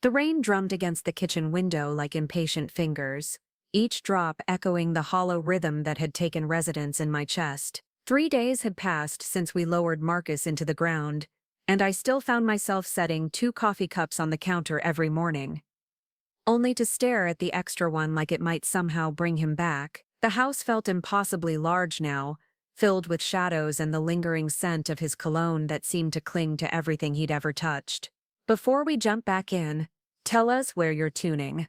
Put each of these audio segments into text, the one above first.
The rain drummed against the kitchen window like impatient fingers, each drop echoing the hollow rhythm that had taken residence in my chest. 3 days had passed since we lowered Marcus into the ground, and I still found myself setting 2 coffee cups on the counter every morning, only to stare at the extra one like it might somehow bring him back. The house felt impossibly large now, filled with shadows and the lingering scent of his cologne that seemed to cling to everything he'd ever touched. Before we jump back in, tell us where you're tuning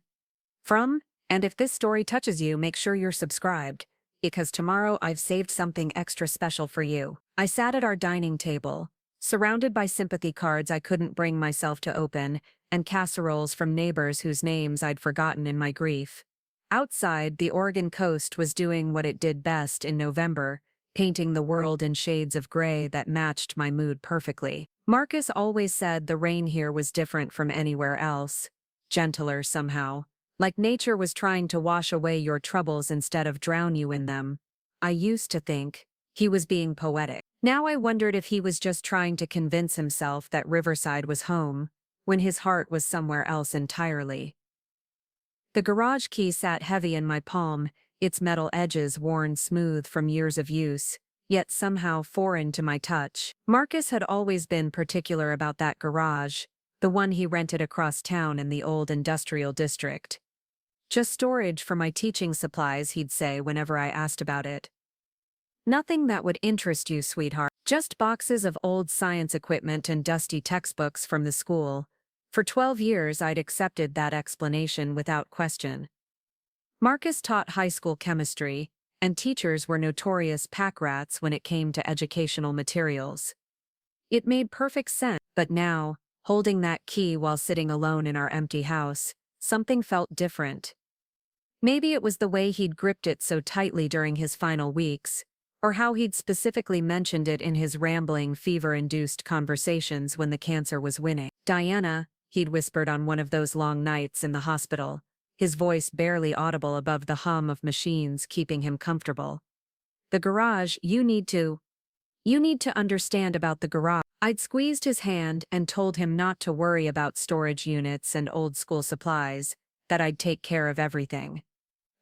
from, and if this story touches you, make sure you're subscribed, because tomorrow I've saved something extra special for you. I sat at our dining table, surrounded by sympathy cards I couldn't bring myself to open, and casseroles from neighbors whose names I'd forgotten in my grief. Outside, the Oregon coast was doing what it did best in November, painting the world in shades of gray that matched my mood perfectly. Marcus always said the rain here was different from anywhere else, gentler somehow, like nature was trying to wash away your troubles instead of drown you in them. I used to think he was being poetic. Now I wondered if he was just trying to convince himself that Riverside was home, when his heart was somewhere else entirely. The garage key sat heavy in my palm, its metal edges worn smooth from years of use, yet somehow foreign to my touch. Marcus had always been particular about that garage, the one he rented across town in the old industrial district. Just storage for my teaching supplies, he'd say whenever I asked about it. Nothing that would interest you, sweetheart. Just boxes of old science equipment and dusty textbooks from the school. For 12 years I'd accepted that explanation without question. Marcus taught high school chemistry, and teachers were notorious pack rats when it came to educational materials. It made perfect sense, but now, holding that key while sitting alone in our empty house, something felt different. Maybe it was the way he'd gripped it so tightly during his final weeks, or how he'd specifically mentioned it in his rambling, fever-induced conversations when the cancer was winning. "Diana," he'd whispered on one of those long nights in the hospital, his voice barely audible above the hum of machines keeping him comfortable. "The garage, you need to understand about the garage." I'd squeezed his hand and told him not to worry about storage units and old school supplies, that I'd take care of everything.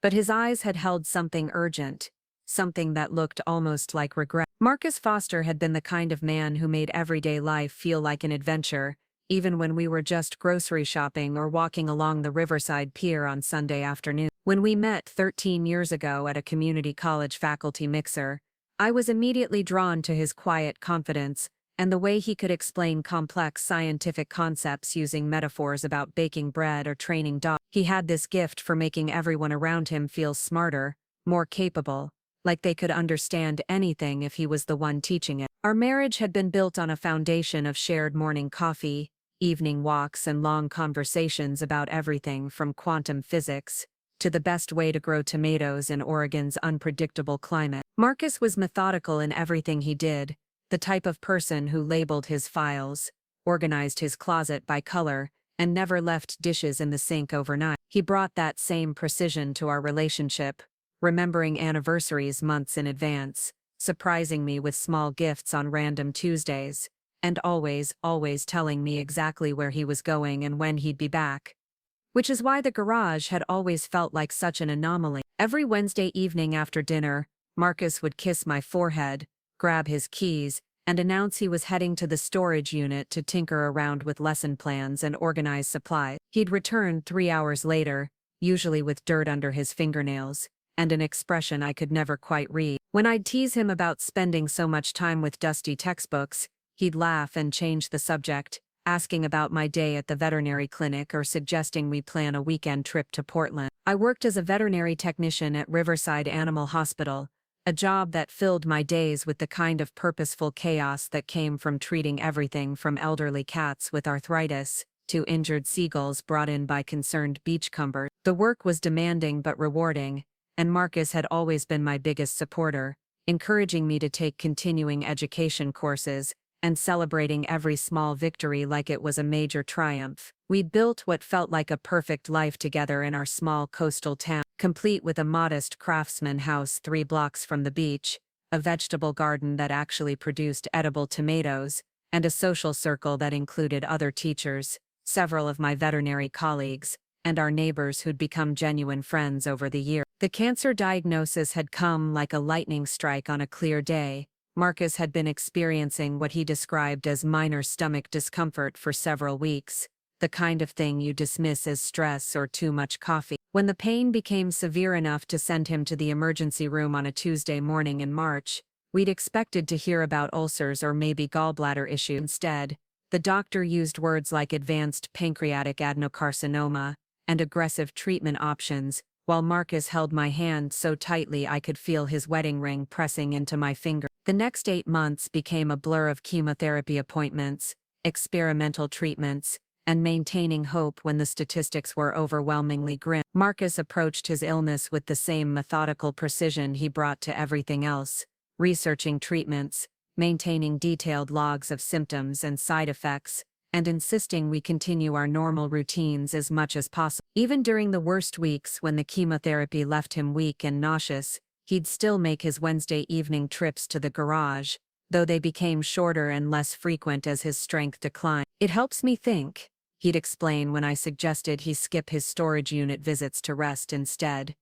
But his eyes had held something urgent, something that looked almost like regret. Marcus Foster had been the kind of man who made everyday life feel like an adventure, even when we were just grocery shopping or walking along the Riverside Pier on Sunday afternoon. When we met 13 years ago at a community college faculty mixer, I was immediately drawn to his quiet confidence and the way he could explain complex scientific concepts using metaphors about baking bread or training dogs. He had this gift for making everyone around him feel smarter, more capable, like they could understand anything if he was the one teaching it. Our marriage had been built on a foundation of shared morning coffee, evening walks, and long conversations about everything from quantum physics to the best way to grow tomatoes in Oregon's unpredictable climate. Marcus was methodical in everything he did, the type of person who labeled his files, organized his closet by color, and never left dishes in the sink overnight. He brought that same precision to our relationship, remembering anniversaries months in advance, surprising me with small gifts on random Tuesdays, and always telling me exactly where he was going and when he'd be back. Which is why the garage had always felt like such an anomaly. Every Wednesday evening after dinner, Marcus would kiss my forehead, grab his keys, and announce he was heading to the storage unit to tinker around with lesson plans and organize supplies. He'd return 3 hours later, usually with dirt under his fingernails, and an expression I could never quite read. When I'd tease him about spending so much time with dusty textbooks, he'd laugh and change the subject, asking about my day at the veterinary clinic or suggesting we plan a weekend trip to Portland. I worked as a veterinary technician at Riverside Animal Hospital, a job that filled my days with the kind of purposeful chaos that came from treating everything from elderly cats with arthritis to injured seagulls brought in by concerned beachcombers. The work was demanding but rewarding, and Marcus had always been my biggest supporter, encouraging me to take continuing education courses and celebrating every small victory like it was a major triumph. We'd built what felt like a perfect life together in our small coastal town, complete with a modest craftsman house 3 blocks from the beach, a vegetable garden that actually produced edible tomatoes, and a social circle that included other teachers, several of my veterinary colleagues, and our neighbors who'd become genuine friends over the year. The cancer diagnosis had come like a lightning strike on a clear day. Marcus had been experiencing what he described as minor stomach discomfort for several weeks, the kind of thing you dismiss as stress or too much coffee. When the pain became severe enough to send him to the emergency room on a Tuesday morning in March, we'd expected to hear about ulcers or maybe gallbladder issue. Instead, the doctor used words like advanced pancreatic adenocarcinoma and aggressive treatment options, while Marcus held my hand so tightly I could feel his wedding ring pressing into my finger. The next 8 months became a blur of chemotherapy appointments, experimental treatments, and maintaining hope when the statistics were overwhelmingly grim. Marcus approached his illness with the same methodical precision he brought to everything else, researching treatments, maintaining detailed logs of symptoms and side effects, and insisting we continue our normal routines as much as possible. Even during the worst weeks when the chemotherapy left him weak and nauseous, he'd still make his Wednesday evening trips to the garage, though they became shorter and less frequent as his strength declined. "It helps me think," he'd explain when I suggested he skip his storage unit visits to rest instead.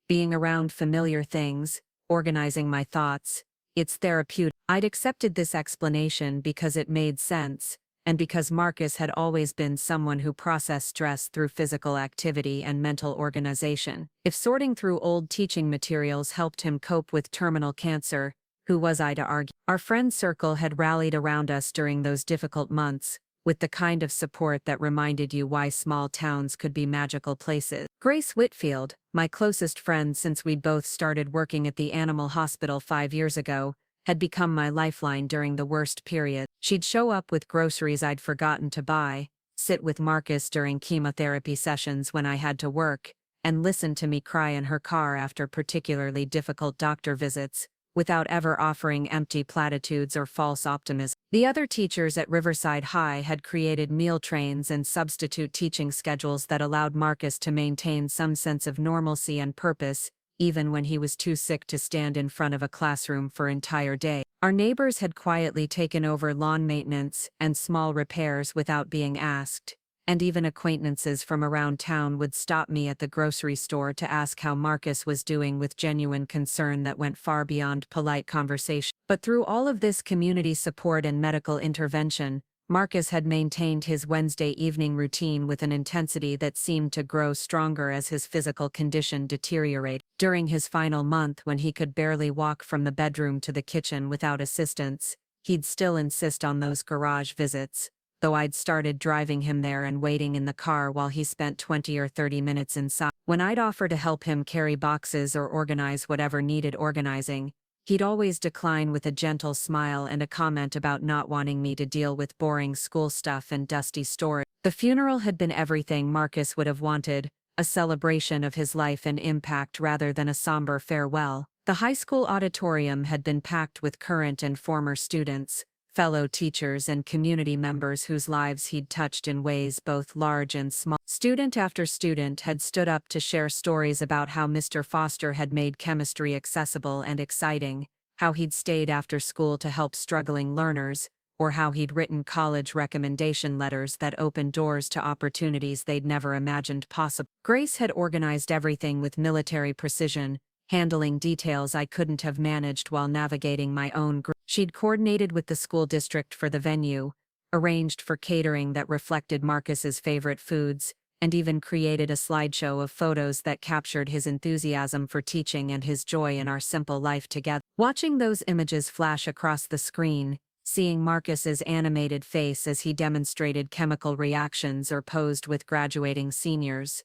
"Being around familiar things, organizing my thoughts, it's therapeutic." I'd accepted this explanation because it made sense, and because Marcus had always been someone who processed stress through physical activity and mental organization. If sorting through old teaching materials helped him cope with terminal cancer, who was I to argue? Our friend circle had rallied around us during those difficult months, with the kind of support that reminded you why small towns could be magical places. Grace Whitfield, my closest friend since we'd both started working at the animal hospital 5 years ago, had become my lifeline during the worst period. She'd show up with groceries I'd forgotten to buy, sit with Marcus during chemotherapy sessions when I had to work, and listen to me cry in her car after particularly difficult doctor visits, without ever offering empty platitudes or false optimism. The other teachers at Riverside High had created meal trains and substitute teaching schedules that allowed Marcus to maintain some sense of normalcy and purpose, even when he was too sick to stand in front of a classroom for an entire day. Our neighbors had quietly taken over lawn maintenance and small repairs without being asked, and even acquaintances from around town would stop me at the grocery store to ask how Marcus was doing with genuine concern that went far beyond polite conversation. But through all of this community support and medical intervention, Marcus had maintained his Wednesday evening routine with an intensity that seemed to grow stronger as his physical condition deteriorated. During his final month, when he could barely walk from the bedroom to the kitchen without assistance, he'd still insist on those garage visits, though I'd started driving him there and waiting in the car while he spent 20 or 30 minutes inside. When I'd offer to help him carry boxes or organize whatever needed organizing, he'd always decline with a gentle smile and a comment about not wanting me to deal with boring school stuff and dusty storage. The funeral had been everything Marcus would have wanted, a celebration of his life and impact rather than a somber farewell. The high school auditorium had been packed with current and former students, fellow teachers and community members whose lives he'd touched in ways both large and small. Student after student had stood up to share stories about how Mr. Foster had made chemistry accessible and exciting, how he'd stayed after school to help struggling learners, or how he'd written college recommendation letters that opened doors to opportunities they'd never imagined possible. Grace had organized everything with military precision, handling details I couldn't have managed while navigating my own group. She'd coordinated with the school district for the venue, arranged for catering that reflected Marcus's favorite foods, and even created a slideshow of photos that captured his enthusiasm for teaching and his joy in our simple life together. Watching those images flash across the screen, seeing Marcus's animated face as he demonstrated chemical reactions or posed with graduating seniors,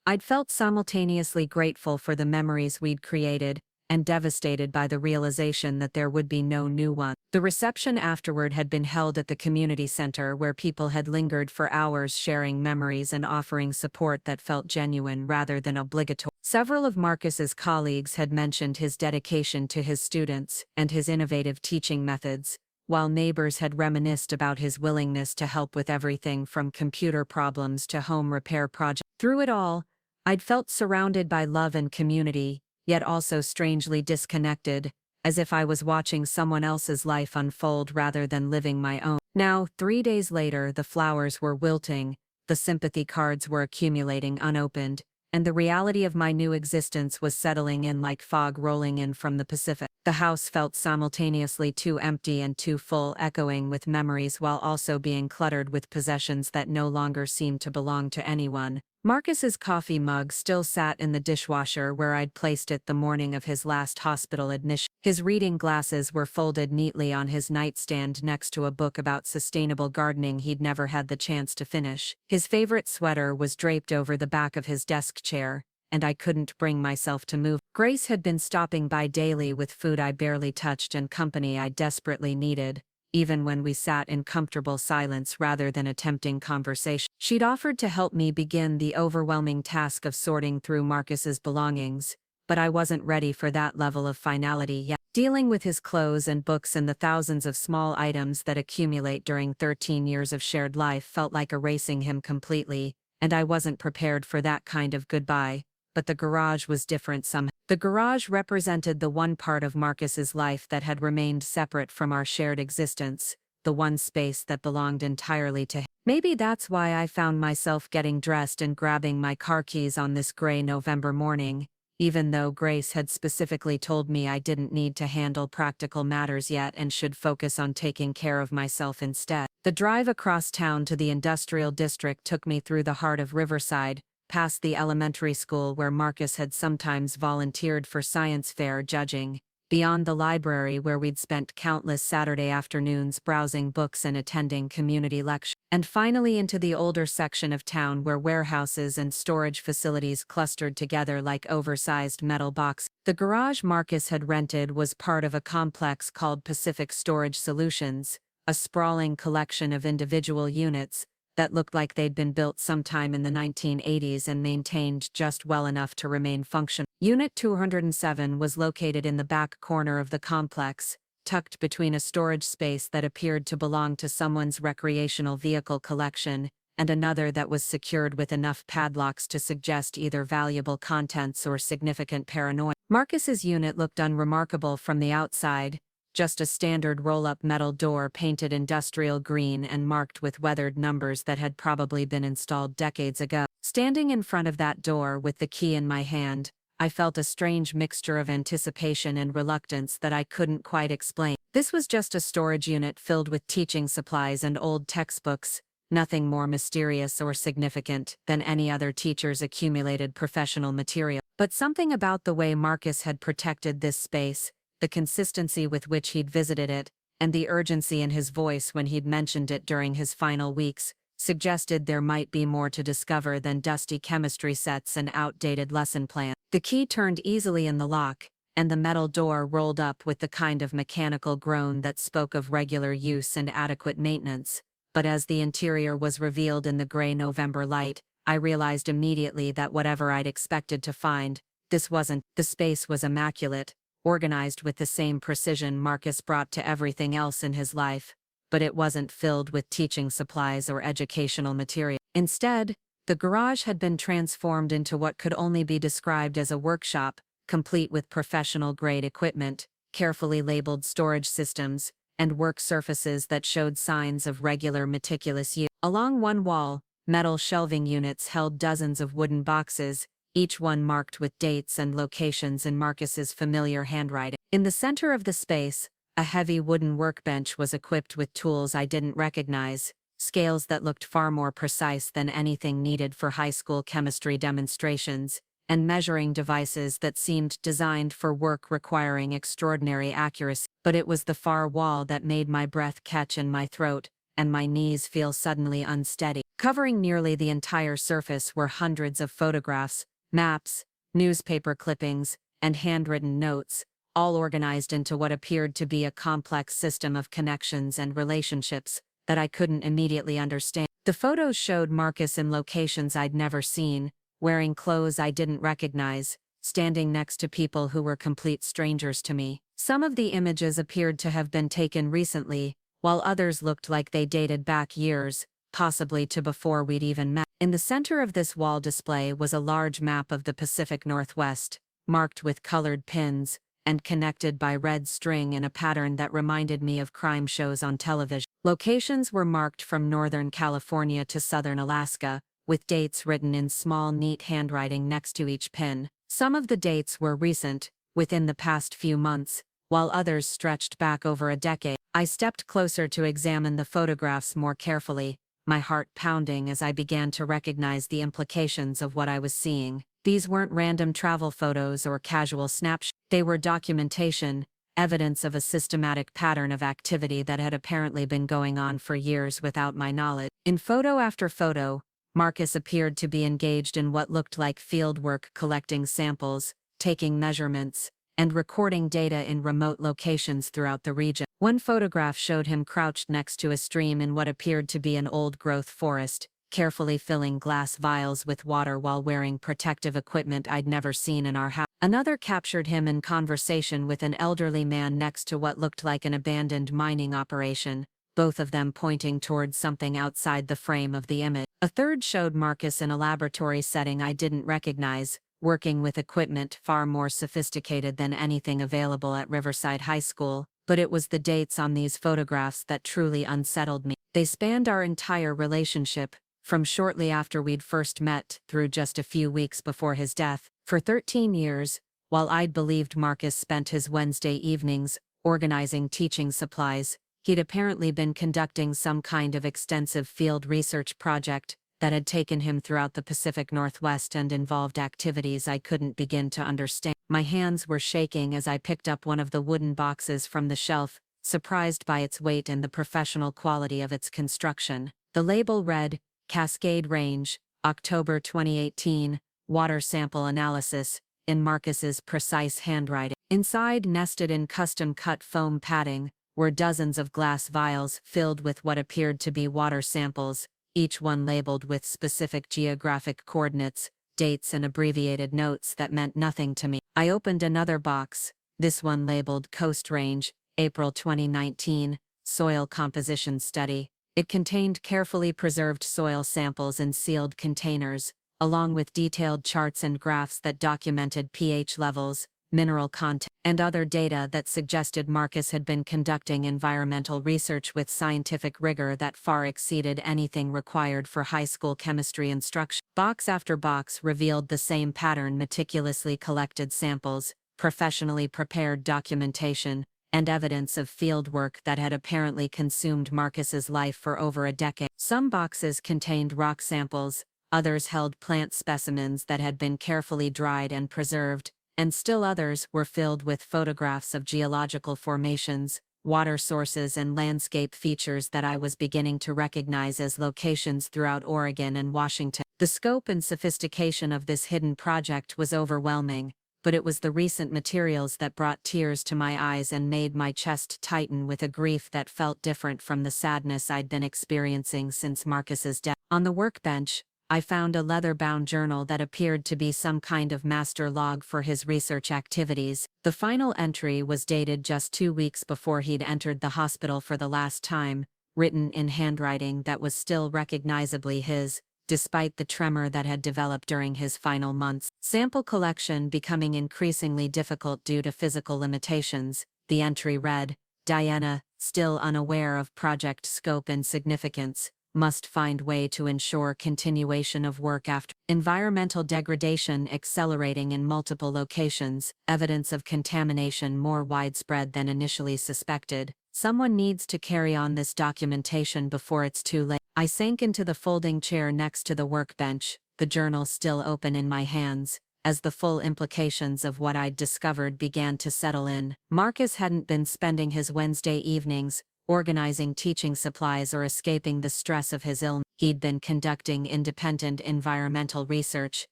I'd felt simultaneously grateful for the memories we'd created, and devastated by the realization that there would be no new one. The reception afterward had been held at the community center where people had lingered for hours sharing memories and offering support that felt genuine rather than obligatory. Several of Marcus's colleagues had mentioned his dedication to his students and his innovative teaching methods, while neighbors had reminisced about his willingness to help with everything from computer problems to home repair projects. Through it all, I'd felt surrounded by love and community, yet also strangely disconnected, as if I was watching someone else's life unfold rather than living my own. Now, 3 days later, the flowers were wilting, the sympathy cards were accumulating unopened, and the reality of my new existence was settling in like fog rolling in from the Pacific. The house felt simultaneously too empty and too full, echoing with memories while also being cluttered with possessions that no longer seemed to belong to anyone. Marcus's coffee mug still sat in the dishwasher where I'd placed it the morning of his last hospital admission. His reading glasses were folded neatly on his nightstand next to a book about sustainable gardening he'd never had the chance to finish. His favorite sweater was draped over the back of his desk chair, and I couldn't bring myself to move. Grace had been stopping by daily with food I barely touched and company I desperately needed, even when we sat in comfortable silence rather than attempting conversation. She'd offered to help me begin the overwhelming task of sorting through Marcus's belongings, but I wasn't ready for that level of finality yet. Dealing with his clothes and books and the thousands of small items that accumulate during 13 years of shared life felt like erasing him completely, and I wasn't prepared for that kind of goodbye. But the garage was different somehow. The garage represented the one part of Marcus's life that had remained separate from our shared existence, the one space that belonged entirely to him. Maybe that's why I found myself getting dressed and grabbing my car keys on this gray November morning, even though Grace had specifically told me I didn't need to handle practical matters yet and should focus on taking care of myself instead. The drive across town to the industrial district took me through the heart of Riverside, past the elementary school where Marcus had sometimes volunteered for science fair judging, beyond the library where we'd spent countless Saturday afternoons browsing books and attending community lectures, and finally into the older section of town where warehouses and storage facilities clustered together like oversized metal boxes. The garage Marcus had rented was part of a complex called Pacific Storage Solutions, a sprawling collection of individual units that looked like they'd been built sometime in the 1980s and maintained just well enough to remain functional. Unit 207 was located in the back corner of the complex, tucked between a storage space that appeared to belong to someone's recreational vehicle collection and another that was secured with enough padlocks to suggest either valuable contents or significant paranoia. Marcus's unit looked unremarkable from the outside, just a standard roll-up metal door painted industrial green and marked with weathered numbers that had probably been installed decades ago. Standing in front of that door with the key in my hand, I felt a strange mixture of anticipation and reluctance that I couldn't quite explain. This was just a storage unit filled with teaching supplies and old textbooks, nothing more mysterious or significant than any other teacher's accumulated professional material. But something about the way Marcus had protected this space, the consistency with which he'd visited it, and the urgency in his voice when he'd mentioned it during his final weeks, suggested there might be more to discover than dusty chemistry sets and outdated lesson plans. The key turned easily in the lock, and the metal door rolled up with the kind of mechanical groan that spoke of regular use and adequate maintenance. But as the interior was revealed in the gray November light, I realized immediately that whatever I'd expected to find, this wasn't. The space was immaculate, organized with the same precision Marcus brought to everything else in his life, but it wasn't filled with teaching supplies or educational material. Instead, the garage had been transformed into what could only be described as a workshop, complete with professional-grade equipment, carefully labeled storage systems, and work surfaces that showed signs of regular meticulous use. Along one wall, metal shelving units held dozens of wooden boxes, each one marked with dates and locations in Marcus's familiar handwriting. In the center of the space, a heavy wooden workbench was equipped with tools I didn't recognize, scales that looked far more precise than anything needed for high school chemistry demonstrations, and measuring devices that seemed designed for work requiring extraordinary accuracy. But it was the far wall that made my breath catch in my throat, and my knees feel suddenly unsteady. Covering nearly the entire surface were hundreds of photographs, maps, newspaper clippings, and handwritten notes, all organized into what appeared to be a complex system of connections and relationships that I couldn't immediately understand. The photos showed Marcus in locations I'd never seen, wearing clothes I didn't recognize, standing next to people who were complete strangers to me. Some of the images appeared to have been taken recently, while others looked like they dated back years, possibly to before we'd even met. In the center of this wall display was a large map of the Pacific Northwest, marked with colored pins, and connected by red string in a pattern that reminded me of crime shows on television. Locations were marked from Northern California to Southern Alaska, with dates written in small, neat handwriting next to each pin. Some of the dates were recent, within the past few months, while others stretched back over a decade. I stepped closer to examine the photographs more carefully, my heart pounding as I began to recognize the implications of what I was seeing. These weren't random travel photos or casual snapshots. They were documentation, evidence of a systematic pattern of activity that had apparently been going on for years without my knowledge. In photo after photo, Marcus appeared to be engaged in what looked like field work, collecting samples, taking measurements, and recording data in remote locations throughout the region. One photograph showed him crouched next to a stream in what appeared to be an old-growth forest, carefully filling glass vials with water while wearing protective equipment I'd never seen in our house. Another captured him in conversation with an elderly man next to what looked like an abandoned mining operation, both of them pointing towards something outside the frame of the image. A third showed Marcus in a laboratory setting I didn't recognize, working with equipment far more sophisticated than anything available at Riverside High School, but it was the dates on these photographs that truly unsettled me. They spanned our entire relationship, from shortly after we'd first met through just a few weeks before his death. For 13 years, while I'd believed Marcus spent his Wednesday evenings organizing teaching supplies, he'd apparently been conducting some kind of extensive field research project that had taken him throughout the Pacific Northwest and involved activities I couldn't begin to understand. My hands were shaking as I picked up one of the wooden boxes from the shelf, surprised by its weight and the professional quality of its construction. The label read, Cascade Range, October 2018, Water Sample Analysis, in Marcus's precise handwriting. Inside, nested in custom-cut foam padding, were dozens of glass vials filled with what appeared to be water samples, each one labeled with specific geographic coordinates, dates and abbreviated notes that meant nothing to me. I opened another box, this one labeled Coast Range, April 2019, Soil Composition Study. It contained carefully preserved soil samples in sealed containers, along with detailed charts and graphs that documented pH levels, mineral content, and other data that suggested Marcus had been conducting environmental research with scientific rigor that far exceeded anything required for high school chemistry instruction. Box after box revealed the same pattern: meticulously collected samples, professionally prepared documentation, and evidence of field work that had apparently consumed Marcus's life for over a decade. Some boxes contained rock samples, others held plant specimens that had been carefully dried and preserved, and still others were filled with photographs of geological formations, water sources and landscape features that I was beginning to recognize as locations throughout Oregon and Washington. The scope and sophistication of this hidden project was overwhelming, but it was the recent materials that brought tears to my eyes and made my chest tighten with a grief that felt different from the sadness I'd been experiencing since Marcus's death. On the workbench, I found a leather-bound journal that appeared to be some kind of master log for his research activities. The final entry was dated just 2 weeks before he'd entered the hospital for the last time, written in handwriting that was still recognizably his, despite the tremor that had developed during his final months. Sample collection becoming increasingly difficult due to physical limitations, the entry read, Diana, still unaware of project scope and significance, must find way to ensure continuation of work after environmental degradation accelerating in multiple locations, evidence of contamination more widespread than initially suspected. Someone needs to carry on this documentation before it's too late. I sank into the folding chair next to the workbench, the journal still open in my hands, as the full implications of what I'd discovered began to settle in. Marcus hadn't been spending his Wednesday evenings organizing teaching supplies or escaping the stress of his illness. He'd been conducting independent environmental research,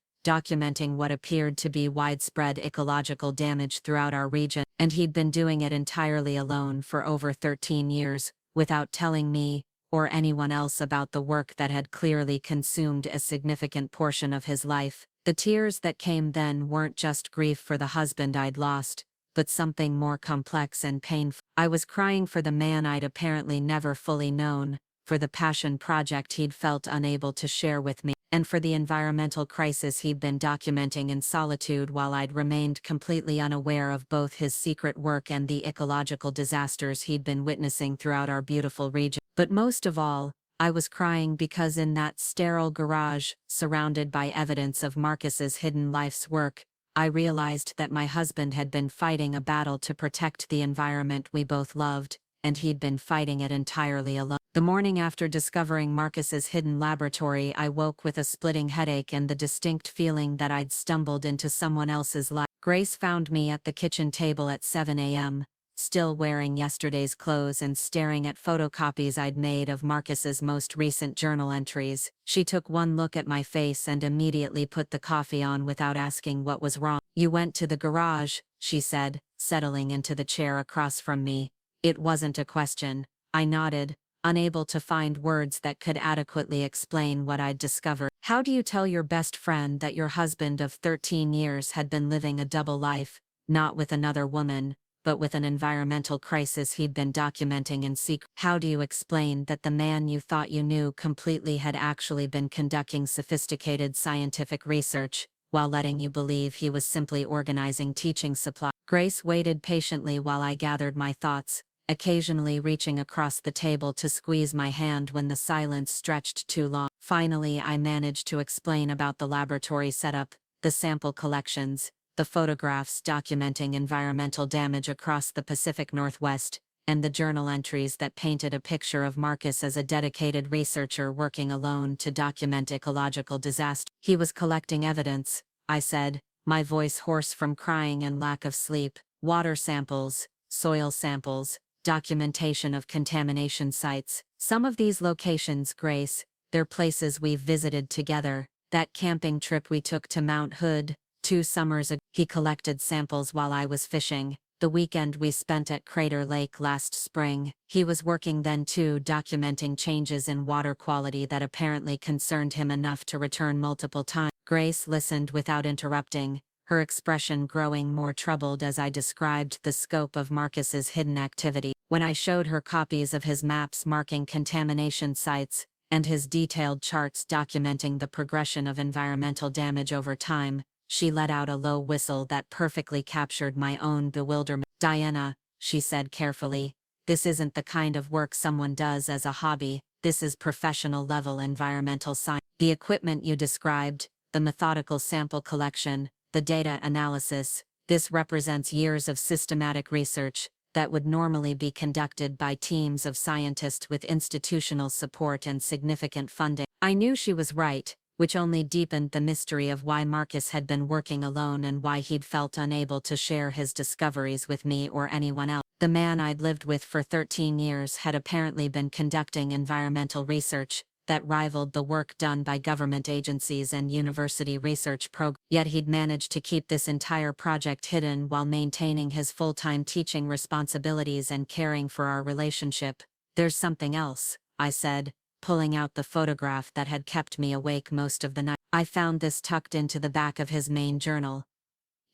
documenting what appeared to be widespread ecological damage throughout our region, and he'd been doing it entirely alone for over 13 years, without telling me or anyone else about the work that had clearly consumed a significant portion of his life. The tears that came then weren't just grief for the husband I'd lost, but something more complex and painful. I was crying for the man I'd apparently never fully known, for the passion project he'd felt unable to share with me, and for the environmental crisis he'd been documenting in solitude while I'd remained completely unaware of both his secret work and the ecological disasters he'd been witnessing throughout our beautiful region. But most of all, I was crying because in that sterile garage, surrounded by evidence of Marcus's hidden life's work, I realized that my husband had been fighting a battle to protect the environment we both loved, and he'd been fighting it entirely alone. The morning after discovering Marcus's hidden laboratory, I woke with a splitting headache and the distinct feeling that I'd stumbled into someone else's life. Grace found me at the kitchen table at 7 a.m., still wearing yesterday's clothes and staring at photocopies I'd made of Marcus's most recent journal entries. She took one look at my face and immediately put the coffee on without asking what was wrong. "You went to the garage," she said, settling into the chair across from me. It wasn't a question. I nodded, unable to find words that could adequately explain what I'd discovered. "How do you tell your best friend that your husband of 13 years had been living a double life, not with another woman, but with an environmental crisis he'd been documenting in secret? How do you explain that the man you thought you knew completely had actually been conducting sophisticated scientific research, while letting you believe he was simply organizing teaching supplies?" Grace waited patiently while I gathered my thoughts, occasionally reaching across the table to squeeze my hand when the silence stretched too long. Finally, I managed to explain about the laboratory setup, the sample collections, the photographs documenting environmental damage across the Pacific Northwest, and the journal entries that painted a picture of Marcus as a dedicated researcher working alone to document ecological disaster. "He was collecting evidence," I said, my voice hoarse from crying and lack of sleep. "Water samples, soil samples, documentation of contamination sites. Some of these locations, Grace, they're places we've visited together. That camping trip we took to Mount Hood 2 summers ago. He collected samples while I was fishing. The weekend we spent at Crater Lake last spring. He was working then too, documenting changes in water quality that apparently concerned him enough to return multiple times." Grace listened without interrupting, her expression growing more troubled as I described the scope of Marcus's hidden activity. When I showed her copies of his maps marking contamination sites, and his detailed charts documenting the progression of environmental damage over time, she let out a low whistle that perfectly captured my own bewilderment. "Diana," she said carefully, "this isn't the kind of work someone does as a hobby. This is professional-level environmental science. The equipment you described, the methodical sample collection, the data analysis, this represents years of systematic research that would normally be conducted by teams of scientists with institutional support and significant funding." I knew she was right, which only deepened the mystery of why Marcus had been working alone and why he'd felt unable to share his discoveries with me or anyone else. The man I'd lived with for 13 years had apparently been conducting environmental research that rivaled the work done by government agencies and university research programs. Yet he'd managed to keep this entire project hidden while maintaining his full-time teaching responsibilities and caring for our relationship. "There's something else," I said, pulling out the photograph that had kept me awake most of the night. I found this tucked into the back of his main journal.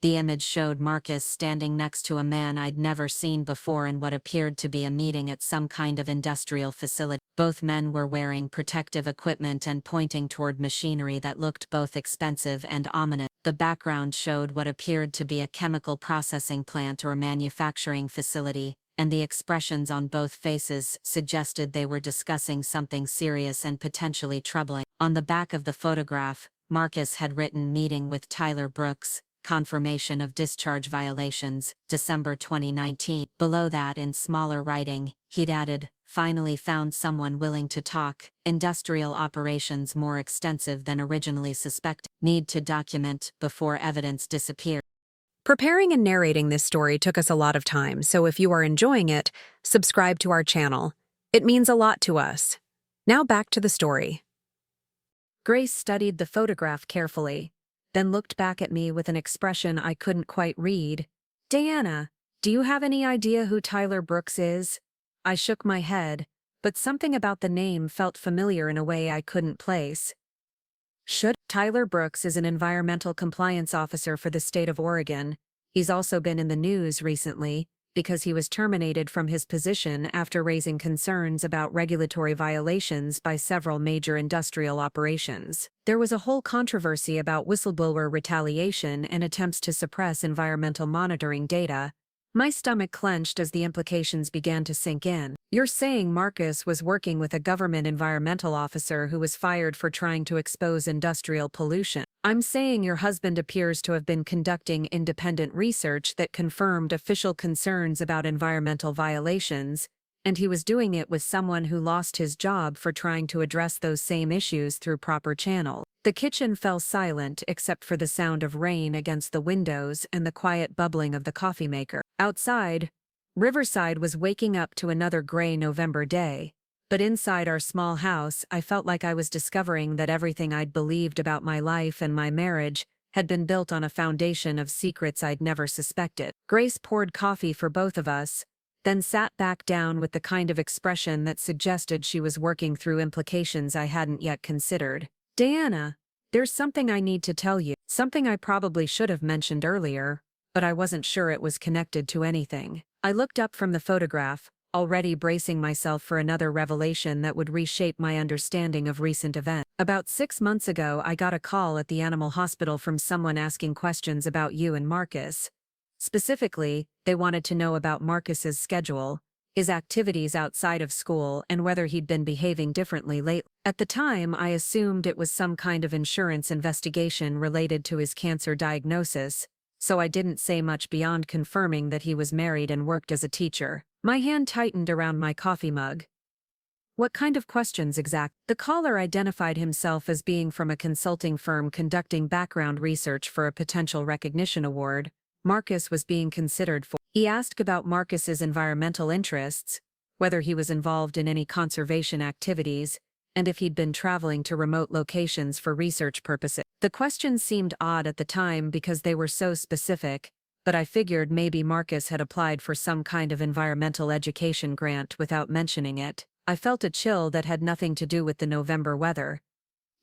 The image showed Marcus standing next to a man I'd never seen before in what appeared to be a meeting at some kind of industrial facility. Both men were wearing protective equipment and pointing toward machinery that looked both expensive and ominous. The background showed what appeared to be a chemical processing plant or manufacturing facility, and the expressions on both faces suggested they were discussing something serious and potentially troubling. On the back of the photograph, Marcus had written "Meeting with Tyler Brooks, confirmation of discharge violations, December 2019. Below that in smaller writing, he'd added, "Finally found someone willing to talk, industrial operations more extensive than originally suspected. Need to document before evidence disappears." Preparing and narrating this story took us a lot of time, so if you are enjoying it, subscribe to our channel. It means a lot to us. Now back to the story. Grace studied the photograph carefully, then looked back at me with an expression I couldn't quite read. "Diana, do you have any idea who Tyler Brooks is?" I shook my head, but something about the name felt familiar in a way I couldn't place. Tyler Brooks is an environmental compliance officer for the state of Oregon. He's also been in the news recently. because he was terminated from his position after raising concerns about regulatory violations by several major industrial operations. There was a whole controversy about whistleblower retaliation and attempts to suppress environmental monitoring data. My stomach clenched as the implications began to sink in. You're saying Marcus was working with a government environmental officer who was fired for trying to expose industrial pollution. I'm saying your husband appears to have been conducting independent research that confirmed official concerns about environmental violations, and he was doing it with someone who lost his job for trying to address those same issues through proper channels. The kitchen fell silent except for the sound of rain against the windows and the quiet bubbling of the coffee maker. Outside, Riverside was waking up to another gray November day, but inside our small house I felt like I was discovering that everything I'd believed about my life and my marriage had been built on a foundation of secrets I'd never suspected. Grace poured coffee for both of us, then sat back down with the kind of expression that suggested she was working through implications I hadn't yet considered. Diana, there's something I need to tell you, something I probably should have mentioned earlier, but I wasn't sure it was connected to anything. I looked up from the photograph, already bracing myself for another revelation that would reshape my understanding of recent events. About 6 months ago, I got a call at the animal hospital from someone asking questions about you and Marcus. Specifically, they wanted to know about Marcus's schedule, his activities outside of school, and whether he'd been behaving differently lately. At the time, I assumed it was some kind of insurance investigation related to his cancer diagnosis, so I didn't say much beyond confirming that he was married and worked as a teacher. My hand tightened around my coffee mug. What kind of questions exactly? The caller identified himself as being from a consulting firm conducting background research for a potential recognition award Marcus was being considered for. He asked about Marcus's environmental interests, whether he was involved in any conservation activities, and if he'd been traveling to remote locations for research purposes. The questions seemed odd at the time because they were so specific, but I figured maybe Marcus had applied for some kind of environmental education grant without mentioning it. I felt a chill that had nothing to do with the November weather.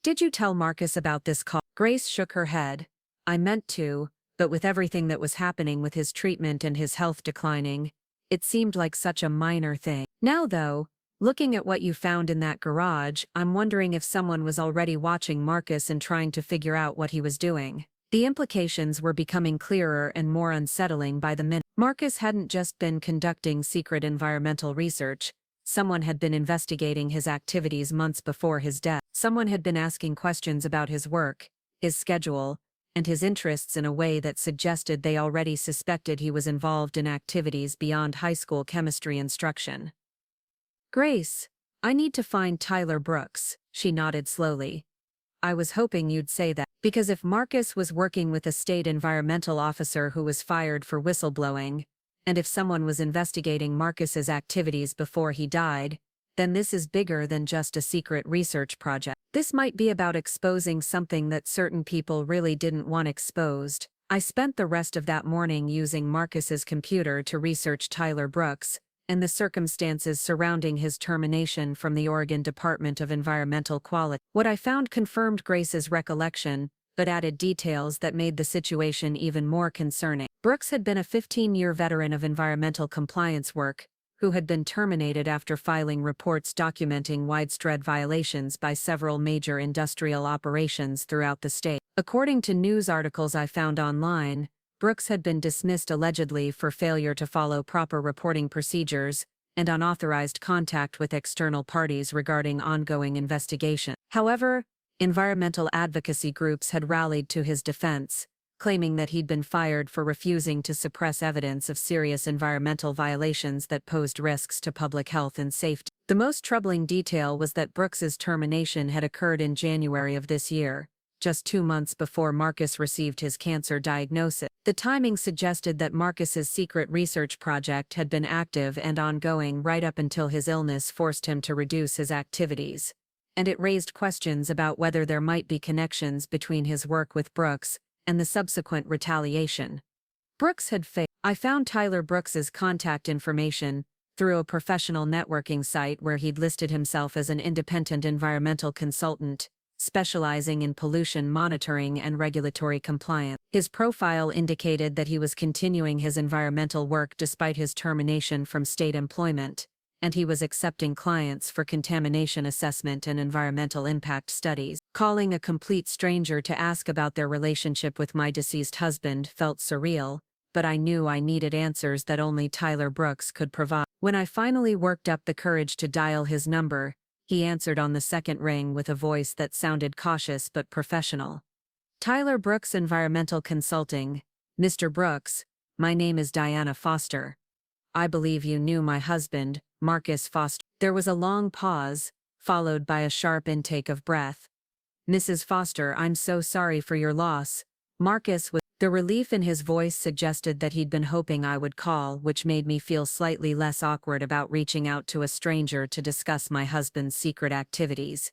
Did you tell Marcus about this call? Grace shook her head. I meant to, but with everything that was happening with his treatment and his health declining, it seemed like such a minor thing. Now though, looking at what you found in that garage, I'm wondering if someone was already watching Marcus and trying to figure out what he was doing. The implications were becoming clearer and more unsettling by the minute. Marcus hadn't just been conducting secret environmental research. Someone had been investigating his activities months before his death. Someone had been asking questions about his work, his schedule, and his interests in a way that suggested they already suspected he was involved in activities beyond high school chemistry instruction. Grace, I need to find Tyler Brooks, she nodded slowly. I was hoping you'd say that, because if Marcus was working with a state environmental officer who was fired for whistleblowing, and if someone was investigating Marcus's activities before he died, then this is bigger than just a secret research project. This might be about exposing something that certain people really didn't want exposed. I spent the rest of that morning using Marcus's computer to research Tyler Brooks and the circumstances surrounding his termination from the Oregon Department of Environmental Quality. What I found confirmed Grace's recollection, but added details that made the situation even more concerning. Brooks had been a 15-year veteran of environmental compliance work, who had been terminated after filing reports documenting widespread violations by several major industrial operations throughout the state. According to news articles I found online, Brooks had been dismissed allegedly for failure to follow proper reporting procedures and unauthorized contact with external parties regarding ongoing investigation. However, environmental advocacy groups had rallied to his defense, claiming that he'd been fired for refusing to suppress evidence of serious environmental violations that posed risks to public health and safety. The most troubling detail was that Brooks's termination had occurred in January of this year, just 2 months before Marcus received his cancer diagnosis. The timing suggested that Marcus's secret research project had been active and ongoing right up until his illness forced him to reduce his activities, and it raised questions about whether there might be connections between his work with Brooks and the subsequent retaliation. Brooks had failed. I found Tyler Brooks's contact information through a professional networking site where he'd listed himself as an independent environmental consultant, specializing in pollution monitoring and regulatory compliance. His profile indicated that he was continuing his environmental work despite his termination from state employment, and he was accepting clients for contamination assessment and environmental impact studies. Calling a complete stranger to ask about their relationship with my deceased husband felt surreal, but I knew I needed answers that only Tyler Brooks could provide. When I finally worked up the courage to dial his number, he answered on the second ring with a voice that sounded cautious but professional. Tyler Brooks Environmental Consulting. Mr. Brooks, my name is Diana Foster. I believe you knew my husband, Marcus Foster. There was a long pause, followed by a sharp intake of breath. Mrs. Foster, I'm so sorry for your loss. Marcus was. The relief in his voice suggested that he'd been hoping I would call, which made me feel slightly less awkward about reaching out to a stranger to discuss my husband's secret activities.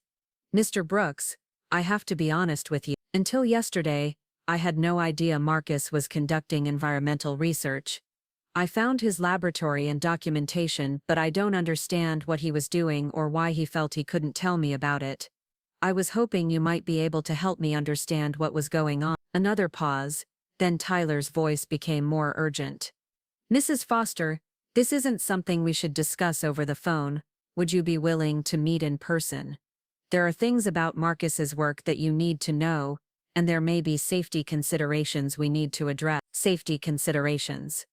Mr. Brooks, I have to be honest with you. Until yesterday, I had no idea Marcus was conducting environmental research. I found his laboratory and documentation, but I don't understand what he was doing or why he felt he couldn't tell me about it. I was hoping you might be able to help me understand what was going on. Another pause. Then Tyler's voice became more urgent. Mrs. Foster, this isn't something we should discuss over the phone. Would you be willing to meet in person? There are things about Marcus's work that you need to know, and there may be safety considerations we need to address. Safety considerations.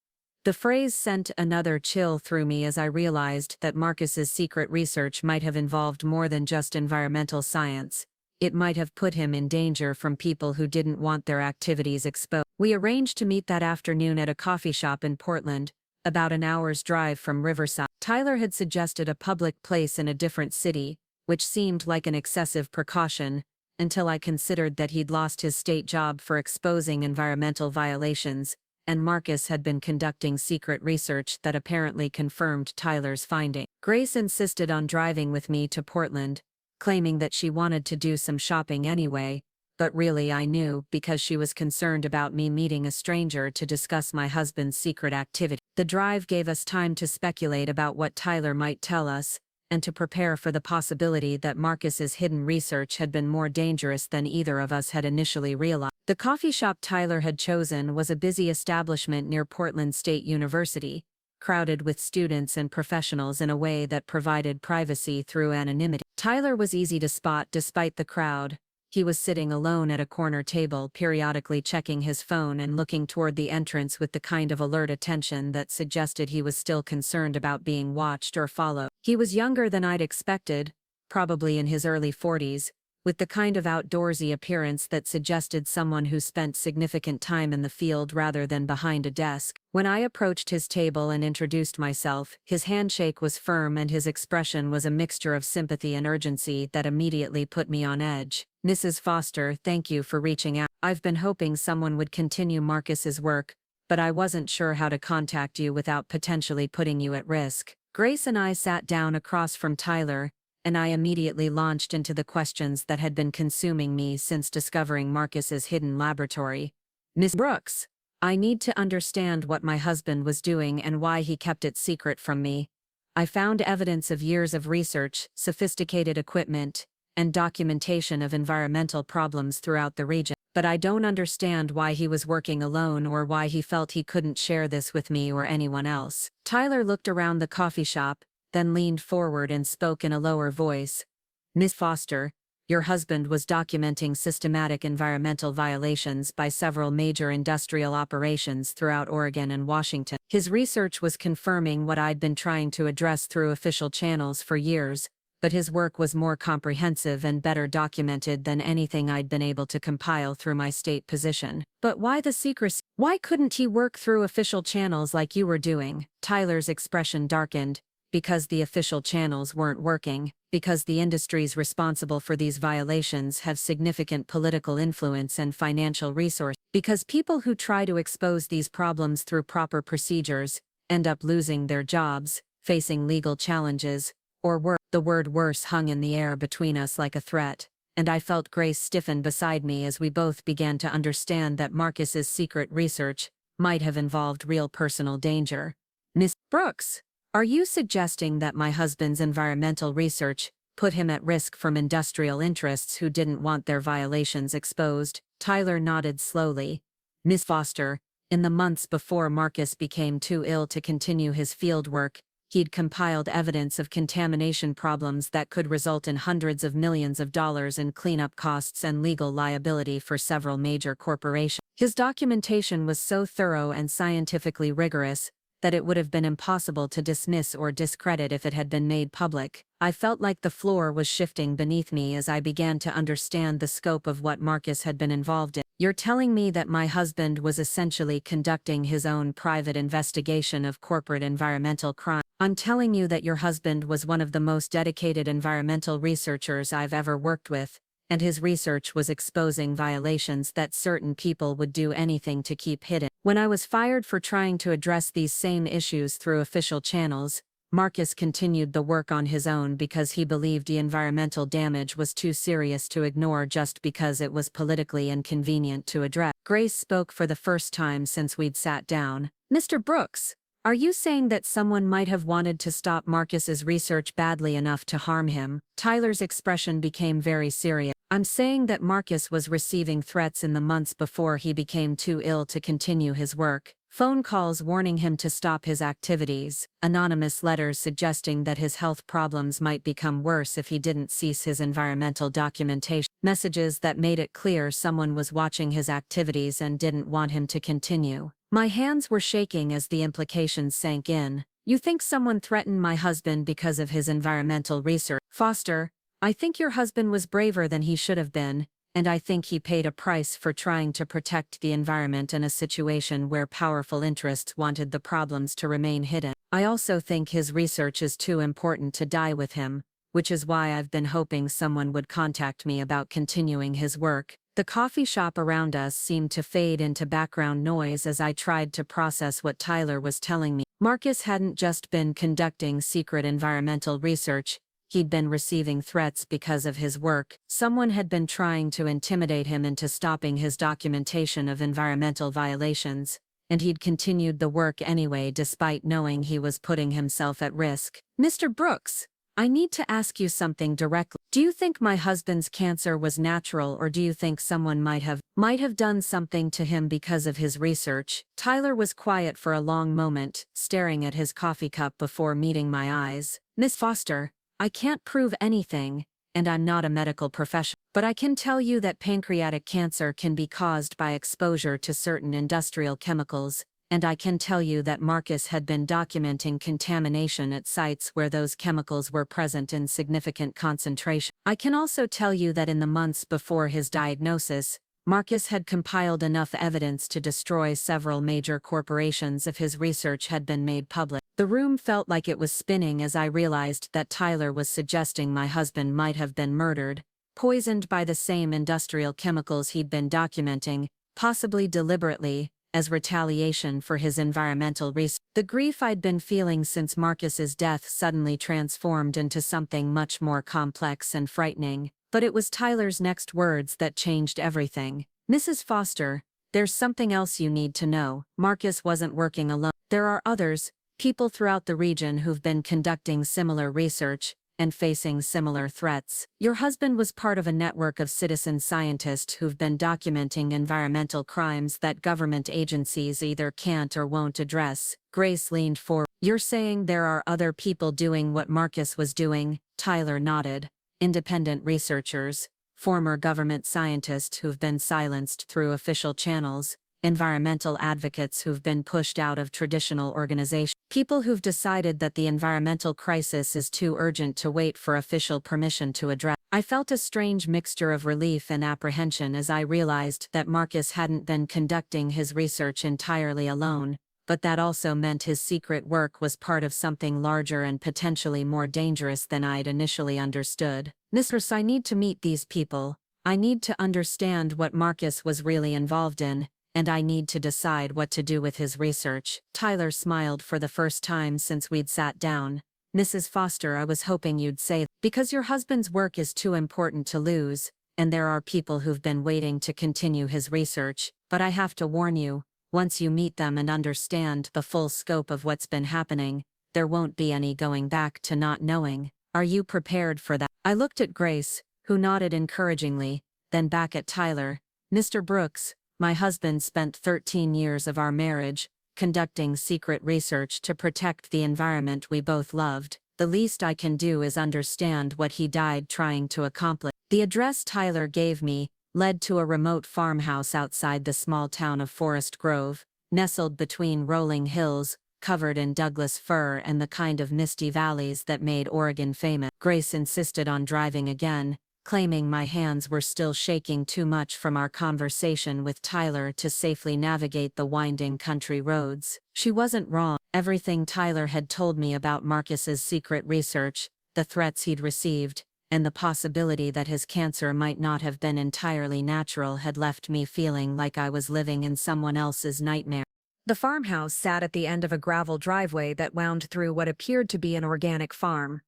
The phrase sent another chill through me as I realized that Marcus's secret research might have involved more than just environmental science. It might have put him in danger from people who didn't want their activities exposed. We arranged to meet that afternoon at a coffee shop in Portland, about an hour's drive from Riverside. Tyler had suggested a public place in a different city, which seemed like an excessive precaution, until I considered that he'd lost his state job for exposing environmental violations, and Marcus had been conducting secret research that apparently confirmed Tyler's finding. Grace insisted on driving with me to Portland, claiming that she wanted to do some shopping anyway, but really I knew because she was concerned about me meeting a stranger to discuss my husband's secret activity. The drive gave us time to speculate about what Tyler might tell us, and to prepare for the possibility that Marcus's hidden research had been more dangerous than either of us had initially realized. The coffee shop Tyler had chosen was a busy establishment near Portland State University, crowded with students and professionals in a way that provided privacy through anonymity. Tyler was easy to spot despite the crowd. He was sitting alone at a corner table, periodically checking his phone and looking toward the entrance with the kind of alert attention that suggested he was still concerned about being watched or followed. He was younger than I'd expected, probably in his early 40s, with the kind of outdoorsy appearance that suggested someone who spent significant time in the field rather than behind a desk. When I approached his table and introduced myself, his handshake was firm and his expression was a mixture of sympathy and urgency that immediately put me on edge. Mrs. Foster, thank you for reaching out. I've been hoping someone would continue Marcus's work, but I wasn't sure how to contact you without potentially putting you at risk. Grace and I sat down across from Tyler, and I immediately launched into the questions that had been consuming me since discovering Marcus's hidden laboratory. Miss Brooks, I need to understand what my husband was doing and why he kept it secret from me. I found evidence of years of research, sophisticated equipment, and documentation of environmental problems throughout the region, but I don't understand why he was working alone or why he felt he couldn't share this with me or anyone else. Tyler looked around the coffee shop, then leaned forward and spoke in a lower voice. Miss Foster, your husband was documenting systematic environmental violations by several major industrial operations throughout Oregon and Washington. His research was confirming what I'd been trying to address through official channels for years, but his work was more comprehensive and better documented than anything I'd been able to compile through my state position. But why the secrecy? Why couldn't he work through official channels like you were doing? Tyler's expression darkened. Because the official channels weren't working, because the industries responsible for these violations have significant political influence and financial resources, because people who try to expose these problems through proper procedures end up losing their jobs, facing legal challenges, or worse. The word worse hung in the air between us like a threat, and I felt Grace stiffen beside me as we both began to understand that Marcus's secret research might have involved real personal danger. Miss Brooks, are you suggesting that my husband's environmental research put him at risk from industrial interests who didn't want their violations exposed. Tyler nodded slowly. Miss Foster, in the months before Marcus became too ill to continue his fieldwork, he'd compiled evidence of contamination problems that could result in hundreds of millions of dollars in cleanup costs and legal liability for several major corporations. His documentation was so thorough and scientifically rigorous that it would have been impossible to dismiss or discredit if it had been made public. I felt like the floor was shifting beneath me as I began to understand the scope of what Marcus had been involved in. You're telling me that my husband was essentially conducting his own private investigation of corporate environmental crime. I'm telling you that your husband was one of the most dedicated environmental researchers I've ever worked with, and his research was exposing violations that certain people would do anything to keep hidden. When I was fired for trying to address these same issues through official channels, Marcus continued the work on his own because he believed the environmental damage was too serious to ignore just because it was politically inconvenient to address. Grace spoke for the first time since we'd sat down. Mr. Brooks, are you saying that someone might have wanted to stop Marcus's research badly enough to harm him? Tyler's expression became very serious. I'm saying that Marcus was receiving threats in the months before he became too ill to continue his work. Phone calls warning him to stop his activities, anonymous letters suggesting that his health problems might become worse if he didn't cease his environmental documentation, messages that made it clear someone was watching his activities and didn't want him to continue. My hands were shaking as the implications sank in. You think someone threatened my husband because of his environmental research? Foster, I think your husband was braver than he should have been, and I think he paid a price for trying to protect the environment in a situation where powerful interests wanted the problems to remain hidden. I also think his research is too important to die with him, which is why I've been hoping someone would contact me about continuing his work. The coffee shop around us seemed to fade into background noise as I tried to process what Tyler was telling me. Marcus hadn't just been conducting secret environmental research, he'd been receiving threats because of his work. Someone had been trying to intimidate him into stopping his documentation of environmental violations, and he'd continued the work anyway despite knowing he was putting himself at risk. Mr. Brooks, I need to ask you something directly. Do you think my husband's cancer was natural, or do you think someone might have done something to him because of his research? Tyler was quiet for a long moment, staring at his coffee cup before meeting my eyes. Miss Foster, I can't prove anything, and I'm not a medical professional, but I can tell you that pancreatic cancer can be caused by exposure to certain industrial chemicals, and I can tell you that Marcus had been documenting contamination at sites where those chemicals were present in significant concentration. I can also tell you that in the months before his diagnosis, Marcus had compiled enough evidence to destroy several major corporations if his research had been made public. The room felt like it was spinning as I realized that Tyler was suggesting my husband might have been murdered, poisoned by the same industrial chemicals he'd been documenting, possibly deliberately, as retaliation for his environmental research. The grief I'd been feeling since Marcus's death suddenly transformed into something much more complex and frightening. But it was Tyler's next words that changed everything. Mrs. Foster, there's something else you need to know. Marcus wasn't working alone. There are others, people throughout the region who've been conducting similar research and facing similar threats. Your husband was part of a network of citizen scientists who've been documenting environmental crimes that government agencies either can't or won't address. Grace leaned forward. You're saying there are other people doing what Marcus was doing? Tyler nodded. Independent researchers, former government scientists who've been silenced through official channels, environmental advocates who've been pushed out of traditional organizations, people who've decided that the environmental crisis is too urgent to wait for official permission to address. I felt a strange mixture of relief and apprehension as I realized that Marcus hadn't been conducting his research entirely alone, but that also meant his secret work was part of something larger and potentially more dangerous than I'd initially understood. Mistress, I need to meet these people. I need to understand what Marcus was really involved in, and I need to decide what to do with his research. Tyler smiled for the first time since we'd sat down. Mrs. Foster, I was hoping you'd say, because your husband's work is too important to lose, and there are people who've been waiting to continue his research, but I have to warn you, once you meet them and understand the full scope of what's been happening, there won't be any going back to not knowing. Are you prepared for that? I looked at Grace, who nodded encouragingly, then back at Tyler. Mr. Brooks, my husband spent 13 years of our marriage conducting secret research to protect the environment we both loved. The least I can do is understand what he died trying to accomplish. The address Tyler gave me led to a remote farmhouse outside the small town of Forest Grove, nestled between rolling hills, covered in Douglas fir and the kind of misty valleys that made Oregon famous. Grace insisted on driving again, claiming my hands were still shaking too much from our conversation with Tyler to safely navigate the winding country roads. She wasn't wrong. Everything Tyler had told me about Marcus's secret research, the threats he'd received, and the possibility that his cancer might not have been entirely natural had left me feeling like I was living in someone else's nightmare. The farmhouse sat at the end of a gravel driveway that wound through what appeared to be an organic farm,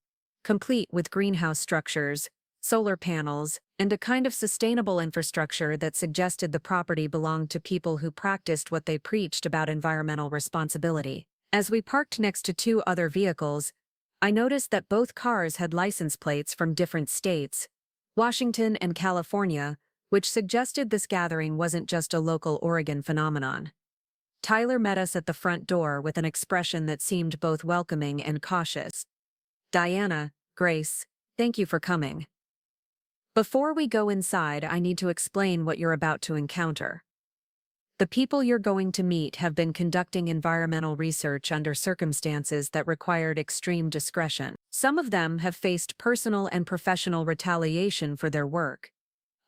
complete with greenhouse structures, solar panels, and a kind of sustainable infrastructure that suggested the property belonged to people who practiced what they preached about environmental responsibility. As we parked next to two other vehicles, I noticed that both cars had license plates from different states, Washington and California, which suggested this gathering wasn't just a local Oregon phenomenon. Tyler met us at the front door with an expression that seemed both welcoming and cautious. "Diana, Grace, thank you for coming. Before we go inside, I need to explain what you're about to encounter. The people you're going to meet have been conducting environmental research under circumstances that required extreme discretion. Some of them have faced personal and professional retaliation for their work.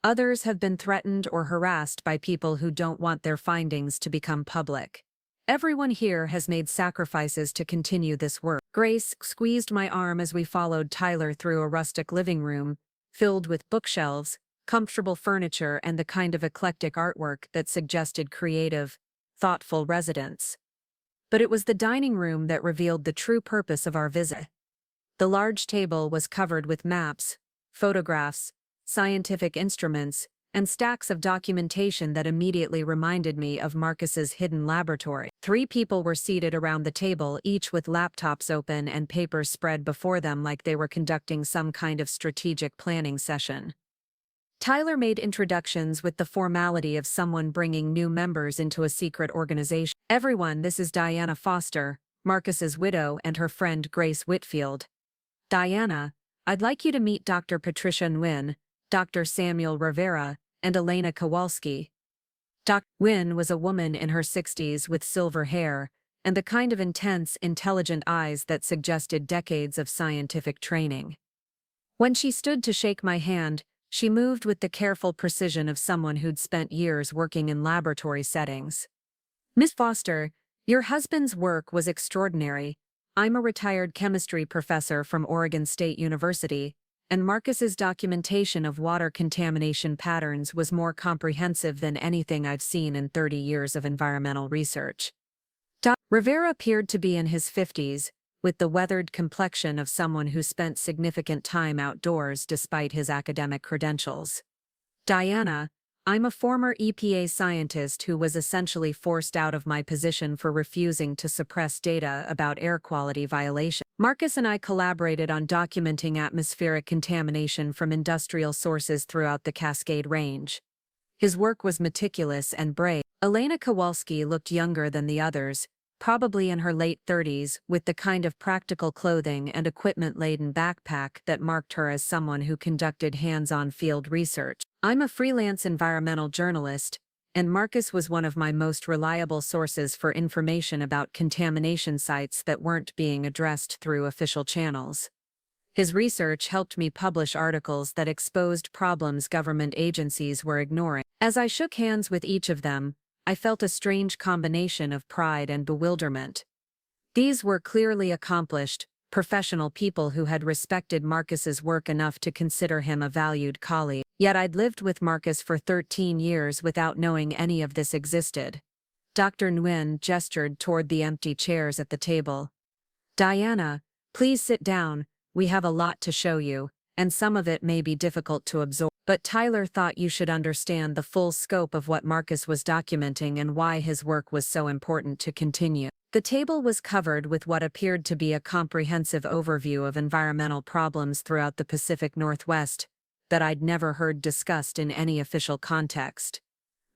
Others have been threatened or harassed by people who don't want their findings to become public. Everyone here has made sacrifices to continue this work." Grace squeezed my arm as we followed Tyler through a rustic living room, filled with bookshelves, comfortable furniture, and the kind of eclectic artwork that suggested creative, thoughtful residents. But it was the dining room that revealed the true purpose of our visit. The large table was covered with maps, photographs, scientific instruments, and stacks of documentation that immediately reminded me of Marcus's hidden laboratory. 3 people were seated around the table, each with laptops open and papers spread before them like they were conducting some kind of strategic planning session. Tyler made introductions with the formality of someone bringing new members into a secret organization. "Everyone, this is Diana Foster, Marcus's widow, and her friend Grace Whitfield. Diana, I'd like you to meet Dr. Patricia Nguyen, Dr. Samuel Rivera, and Elena Kowalski." Dr. Nguyen was a woman in her 60s with silver hair and the kind of intense, intelligent eyes that suggested decades of scientific training. When she stood to shake my hand, she moved with the careful precision of someone who'd spent years working in laboratory settings. "Miss Foster, your husband's work was extraordinary. I'm a retired chemistry professor from Oregon State University, and Marcus's documentation of water contamination patterns was more comprehensive than anything I've seen in 30 years of environmental research." Dr. Rivera appeared to be in his 50s, with the weathered complexion of someone who spent significant time outdoors despite his academic credentials. "Diana, I'm a former EPA scientist who was essentially forced out of my position for refusing to suppress data about air quality violations. Marcus and I collaborated on documenting atmospheric contamination from industrial sources throughout the Cascade Range. His work was meticulous and brave." Elena Kowalski looked younger than the others, probably in her late 30s, with the kind of practical clothing and equipment-laden backpack that marked her as someone who conducted hands-on field research. "I'm a freelance environmental journalist, and Marcus was one of my most reliable sources for information about contamination sites that weren't being addressed through official channels. His research helped me publish articles that exposed problems government agencies were ignoring." As I shook hands with each of them, I felt a strange combination of pride and bewilderment. These were clearly accomplished, professional people who had respected Marcus's work enough to consider him a valued colleague. Yet I'd lived with Marcus for 13 years without knowing any of this existed. Dr. Nguyen gestured toward the empty chairs at the table. "Diana, please sit down, we have a lot to show you, and some of it may be difficult to absorb." but Tyler thought you should understand the full scope of what Marcus was documenting and why his work was so important to continue. The table was covered with what appeared to be a comprehensive overview of environmental problems throughout the Pacific Northwest that I'd never heard discussed in any official context.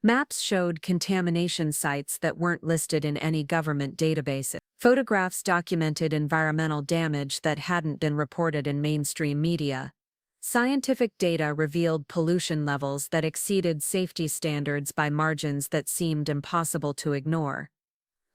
Maps showed contamination sites that weren't listed in any government databases. Photographs documented environmental damage that hadn't been reported in mainstream media. Scientific data revealed pollution levels that exceeded safety standards by margins that seemed impossible to ignore.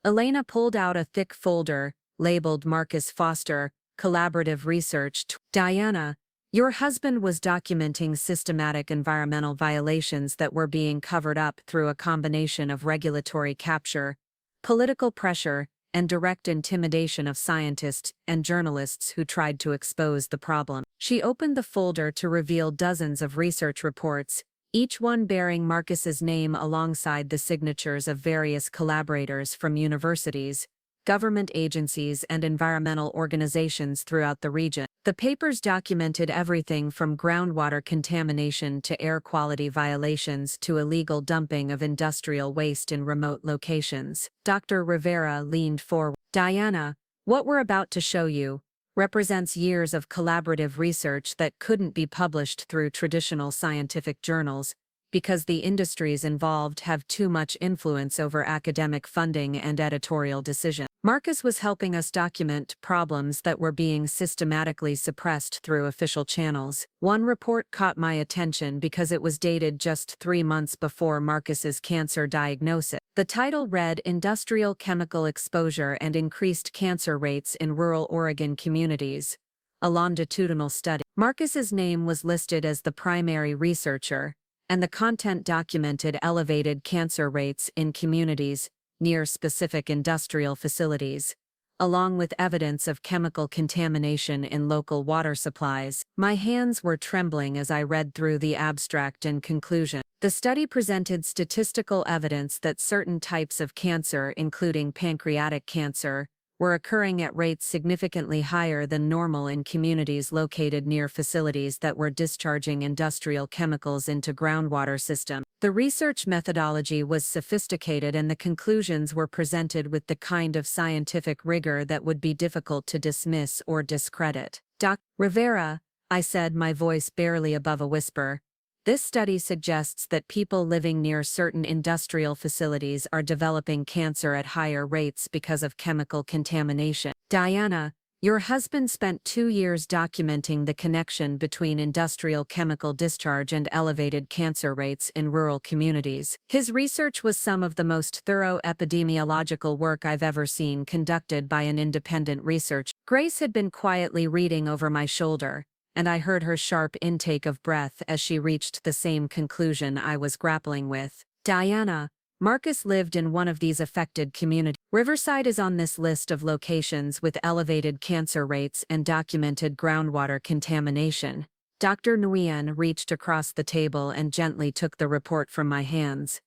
Elena pulled out a thick folder, labeled Marcus Foster, Collaborative Research. Diana, your husband was documenting systematic environmental violations that were being covered up through a combination of regulatory capture, political pressure, and direct intimidation of scientists and journalists who tried to expose the problem. She opened the folder to reveal dozens of research reports, each one bearing Marcus's name alongside the signatures of various collaborators from universities, government agencies, and environmental organizations throughout the region. The papers documented everything from groundwater contamination to air quality violations to illegal dumping of industrial waste in remote locations. Dr. Rivera leaned forward. Diana, what we're about to show you represents years of collaborative research that couldn't be published through traditional scientific journals because the industries involved have too much influence over academic funding and editorial decisions. Marcus was helping us document problems that were being systematically suppressed through official channels. One report caught my attention because it was dated just 3 months before Marcus's cancer diagnosis. The title read Industrial Chemical Exposure and Increased Cancer Rates in Rural Oregon Communities, a longitudinal study. Marcus's name was listed as the primary researcher, and the content documented elevated cancer rates in communities near specific industrial facilities, along with evidence of chemical contamination in local water supplies. My hands were trembling as I read through the abstract and conclusion. The study presented statistical evidence that certain types of cancer, including pancreatic cancer, were occurring at rates significantly higher than normal in communities located near facilities that were discharging industrial chemicals into groundwater systems. The research methodology was sophisticated and the conclusions were presented with the kind of scientific rigor that would be difficult to dismiss or discredit. Dr. Rivera, I said, my voice barely above a whisper, this study suggests that people living near certain industrial facilities are developing cancer at higher rates because of chemical contamination. Diana, your husband spent 2 years documenting the connection between industrial chemical discharge and elevated cancer rates in rural communities. His research was some of the most thorough epidemiological work I've ever seen conducted by an independent researcher. Grace had been quietly reading over my shoulder, and I heard her sharp intake of breath as she reached the same conclusion I was grappling with. Diana, Marcus lived in one of these affected communities. Riverside is on this list of locations with elevated cancer rates and documented groundwater contamination. Dr. Nguyen reached across the table and gently took the report from my hands.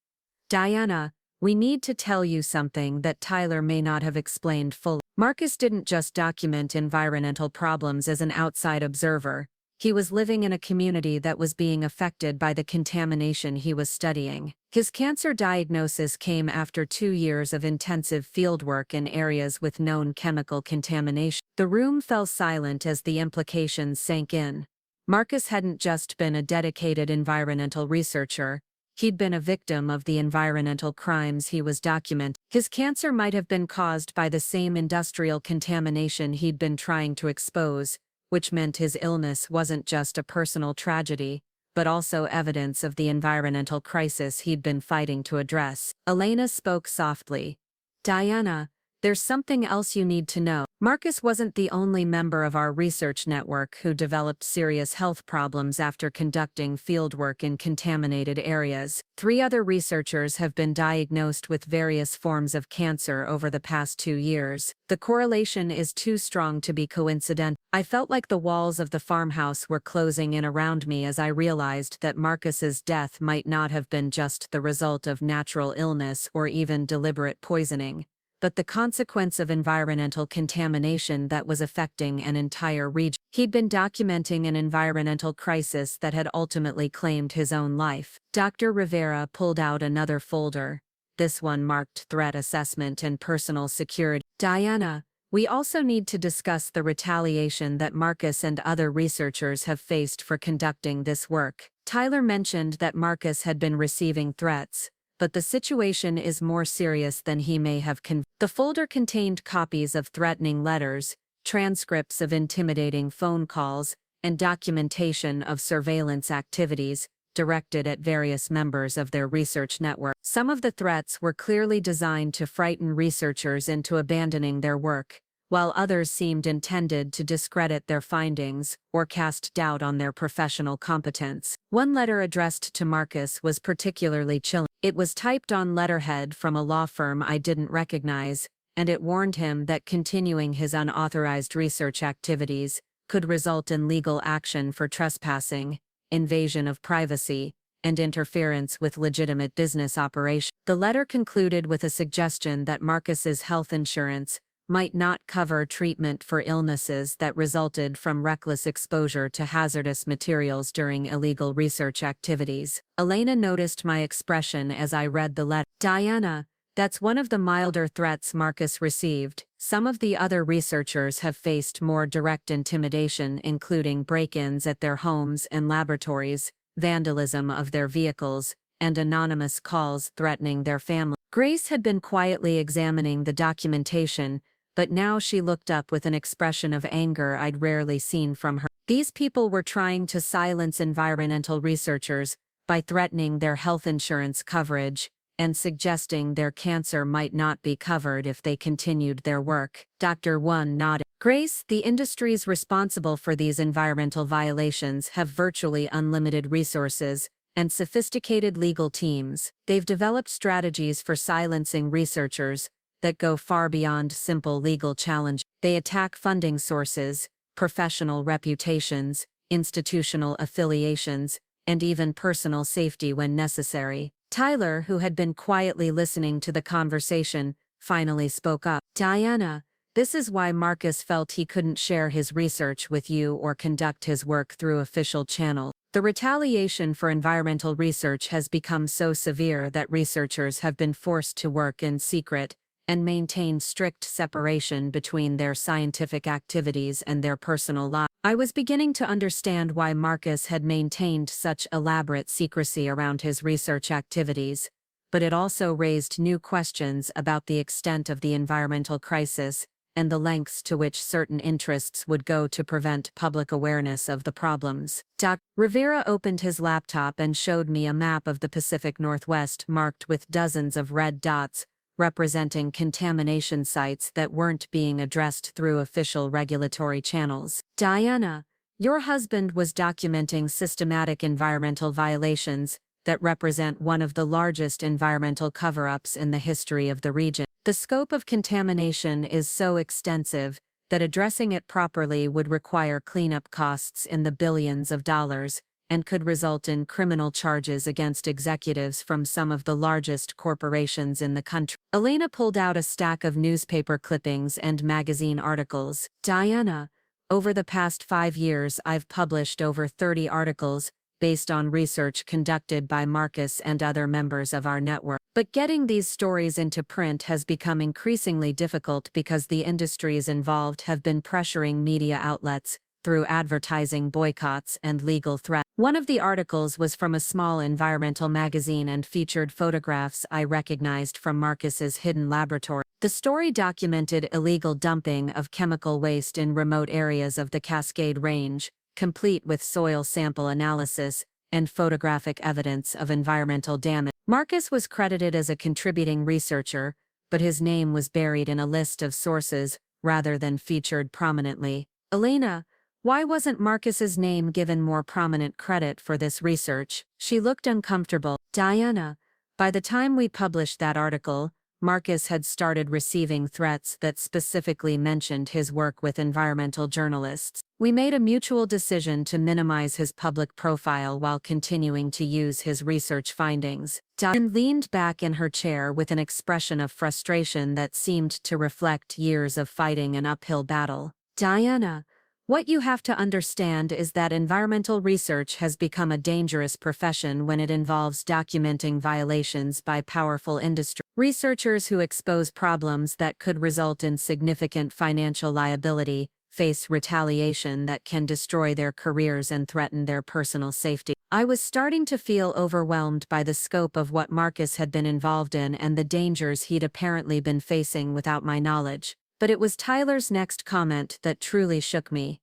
Diana, we need to tell you something that Tyler may not have explained fully. Marcus didn't just document environmental problems as an outside observer. He was living in a community that was being affected by the contamination he was studying. His cancer diagnosis came after 2 years of intensive fieldwork in areas with known chemical contamination. The room fell silent as the implications sank in. Marcus hadn't just been a dedicated environmental researcher. He'd been a victim of the environmental crimes he was documenting. His cancer might have been caused by the same industrial contamination he'd been trying to expose, which meant his illness wasn't just a personal tragedy, but also evidence of the environmental crisis he'd been fighting to address. Elena spoke softly. Diana, there's something else you need to know. Marcus wasn't the only member of our research network who developed serious health problems after conducting fieldwork in contaminated areas. 3 other researchers have been diagnosed with various forms of cancer over the past 2 years. The correlation is too strong to be coincidental. I felt like the walls of the farmhouse were closing in around me as I realized that Marcus's death might not have been just the result of natural illness or even deliberate poisoning, but the consequence of environmental contamination that was affecting an entire region. He'd been documenting an environmental crisis that had ultimately claimed his own life. Dr. Rivera pulled out another folder. This one marked threat assessment and personal security. Diana, we also need to discuss the retaliation that Marcus and other researchers have faced for conducting this work. Tyler mentioned that Marcus had been receiving threats, but the situation is more serious than he may have conveyed. The folder contained copies of threatening letters, transcripts of intimidating phone calls, and documentation of surveillance activities directed at various members of their research network. Some of the threats were clearly designed to frighten researchers into abandoning their work, while others seemed intended to discredit their findings or cast doubt on their professional competence. One letter addressed to Marcus was particularly chilling. It was typed on letterhead from a law firm I didn't recognize, and it warned him that continuing his unauthorized research activities could result in legal action for trespassing, invasion of privacy, and interference with legitimate business operations. The letter concluded with a suggestion that Marcus's health insurance might not cover treatment for illnesses that resulted from reckless exposure to hazardous materials during illegal research activities. Elena noticed my expression as I read the letter. Diana, that's one of the milder threats Marcus received. Some of the other researchers have faced more direct intimidation, including break-ins at their homes and laboratories, vandalism of their vehicles, and anonymous calls threatening their family. Grace had been quietly examining the documentation, but now she looked up with an expression of anger I'd rarely seen from her. These people were trying to silence environmental researchers by threatening their health insurance coverage and suggesting their cancer might not be covered if they continued their work. Dr. One nodded. Grace, the industries responsible for these environmental violations have virtually unlimited resources and sophisticated legal teams. They've developed strategies for silencing researchers that go far beyond simple legal challenge. They attack funding sources, professional reputations, institutional affiliations, and even personal safety when necessary. Tyler, who had been quietly listening to the conversation, finally spoke up. Diana, this is why Marcus felt he couldn't share his research with you or conduct his work through official channels. The retaliation for environmental research has become so severe that researchers have been forced to work in secret and maintain strict separation between their scientific activities and their personal lives. I was beginning to understand why Marcus had maintained such elaborate secrecy around his research activities, but it also raised new questions about the extent of the environmental crisis and the lengths to which certain interests would go to prevent public awareness of the problems. Dr. Rivera opened his laptop and showed me a map of the Pacific Northwest marked with dozens of red dots, representing contamination sites that weren't being addressed through official regulatory channels. Diana, your husband was documenting systematic environmental violations that represent one of the largest environmental cover-ups in the history of the region. The scope of contamination is so extensive that addressing it properly would require cleanup costs in the billions of dollars, and could result in criminal charges against executives from some of the largest corporations in the country. Elena pulled out a stack of newspaper clippings and magazine articles. Diana, over the past 5 years I've published over 30 articles based on research conducted by Marcus and other members of our network. But getting these stories into print has become increasingly difficult because the industries involved have been pressuring media outlets through advertising boycotts and legal threats. One of the articles was from a small environmental magazine and featured photographs I recognized from Marcus's hidden laboratory. The story documented illegal dumping of chemical waste in remote areas of the Cascade Range, complete with soil sample analysis and photographic evidence of environmental damage. Marcus was credited as a contributing researcher, but his name was buried in a list of sources rather than featured prominently. Elena, why wasn't Marcus's name given more prominent credit for this research? She looked uncomfortable. Diana, by the time we published that article, Marcus had started receiving threats that specifically mentioned his work with environmental journalists. We made a mutual decision to minimize his public profile while continuing to use his research findings. Diane leaned back in her chair with an expression of frustration that seemed to reflect years of fighting an uphill battle. Diana, what you have to understand is that environmental research has become a dangerous profession when it involves documenting violations by powerful industry. Researchers who expose problems that could result in significant financial liability face retaliation that can destroy their careers and threaten their personal safety. I was starting to feel overwhelmed by the scope of what Marcus had been involved in and the dangers he'd apparently been facing without my knowledge. But it was Tyler's next comment that truly shook me.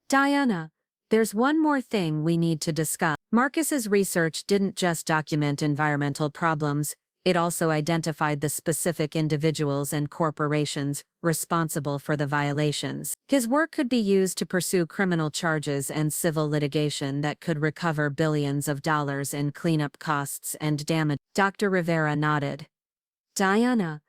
Diana, there's one more thing we need to discuss. Marcus's research didn't just document environmental problems, it also identified the specific individuals and corporations responsible for the violations. His work could be used to pursue criminal charges and civil litigation that could recover billions of dollars in cleanup costs and damage. Dr. Rivera nodded. Diana,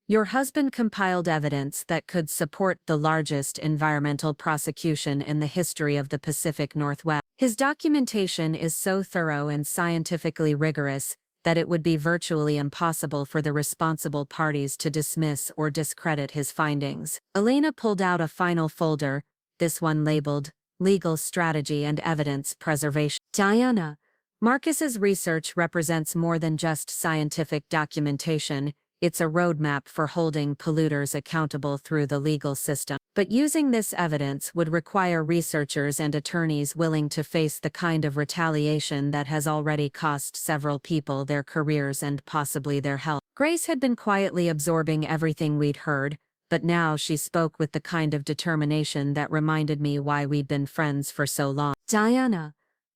your husband compiled evidence that could support the largest environmental prosecution in the history of the Pacific Northwest. His documentation is so thorough and scientifically rigorous that it would be virtually impossible for the responsible parties to dismiss or discredit his findings. Elena pulled out a final folder, this one labeled Legal Strategy and Evidence Preservation. Diana, Marcus's research represents more than just scientific documentation. It's a roadmap for holding polluters accountable through the legal system. But using this evidence would require researchers and attorneys willing to face the kind of retaliation that has already cost several people their careers and possibly their health. Grace had been quietly absorbing everything we'd heard, but now she spoke with the kind of determination that reminded me why we'd been friends for so long. Diana,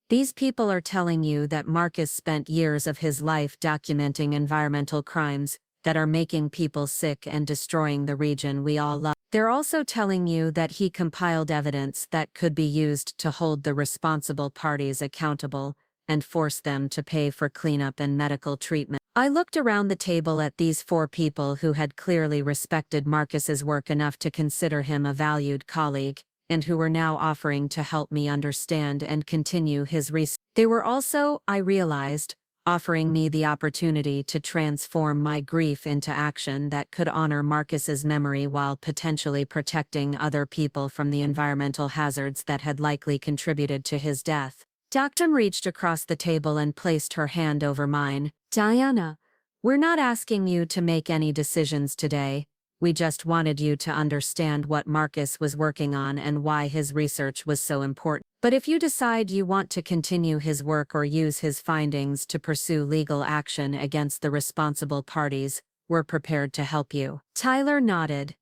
these people are telling you that Marcus spent years of his life documenting environmental crimes that are making people sick and destroying the region we all love. They're also telling you that he compiled evidence that could be used to hold the responsible parties accountable and force them to pay for cleanup and medical treatment. I looked around the table at these four people who had clearly respected Marcus's work enough to consider him a valued colleague, and who were now offering to help me understand and continue his research. They were also, I realized, offering me the opportunity to transform my grief into action that could honor Marcus's memory while potentially protecting other people from the environmental hazards that had likely contributed to his death. Dr. reached across the table and placed her hand over mine. Diana, we're not asking you to make any decisions today. We just wanted you to understand what Marcus was working on and why his research was so important. But if you decide you want to continue his work or use his findings to pursue legal action against the responsible parties, we're prepared to help you. Tyler nodded.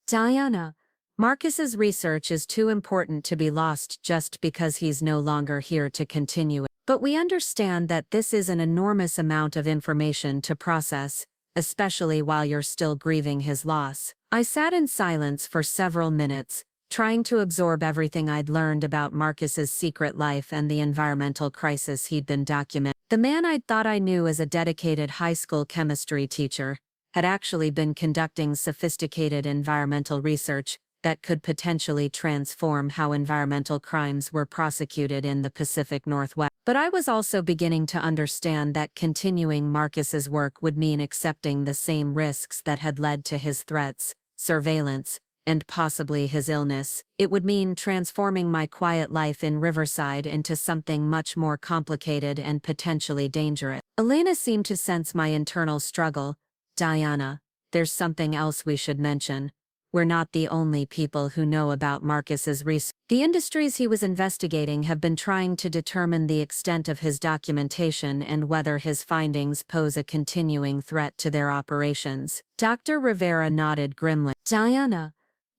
Diana, Marcus's research is too important to be lost just because he's no longer here to continue it. But we understand that this is an enormous amount of information to process, especially while you're still grieving his loss. I sat in silence for several minutes, trying to absorb everything I'd learned about Marcus's secret life and the environmental crisis he'd been documenting. The man I'd thought I knew as a dedicated high school chemistry teacher had actually been conducting sophisticated environmental research that could potentially transform how environmental crimes were prosecuted in the Pacific Northwest. But I was also beginning to understand that continuing Marcus's work would mean accepting the same risks that had led to his threats, surveillance, and possibly his illness. It would mean transforming my quiet life in Riverside into something much more complicated and potentially dangerous. Elena seemed to sense my internal struggle. Diana, there's something else we should mention. We're not the only people who know about Marcus's research. The industries he was investigating have been trying to determine the extent of his documentation and whether his findings pose a continuing threat to their operations. Dr. Rivera nodded grimly. Diana,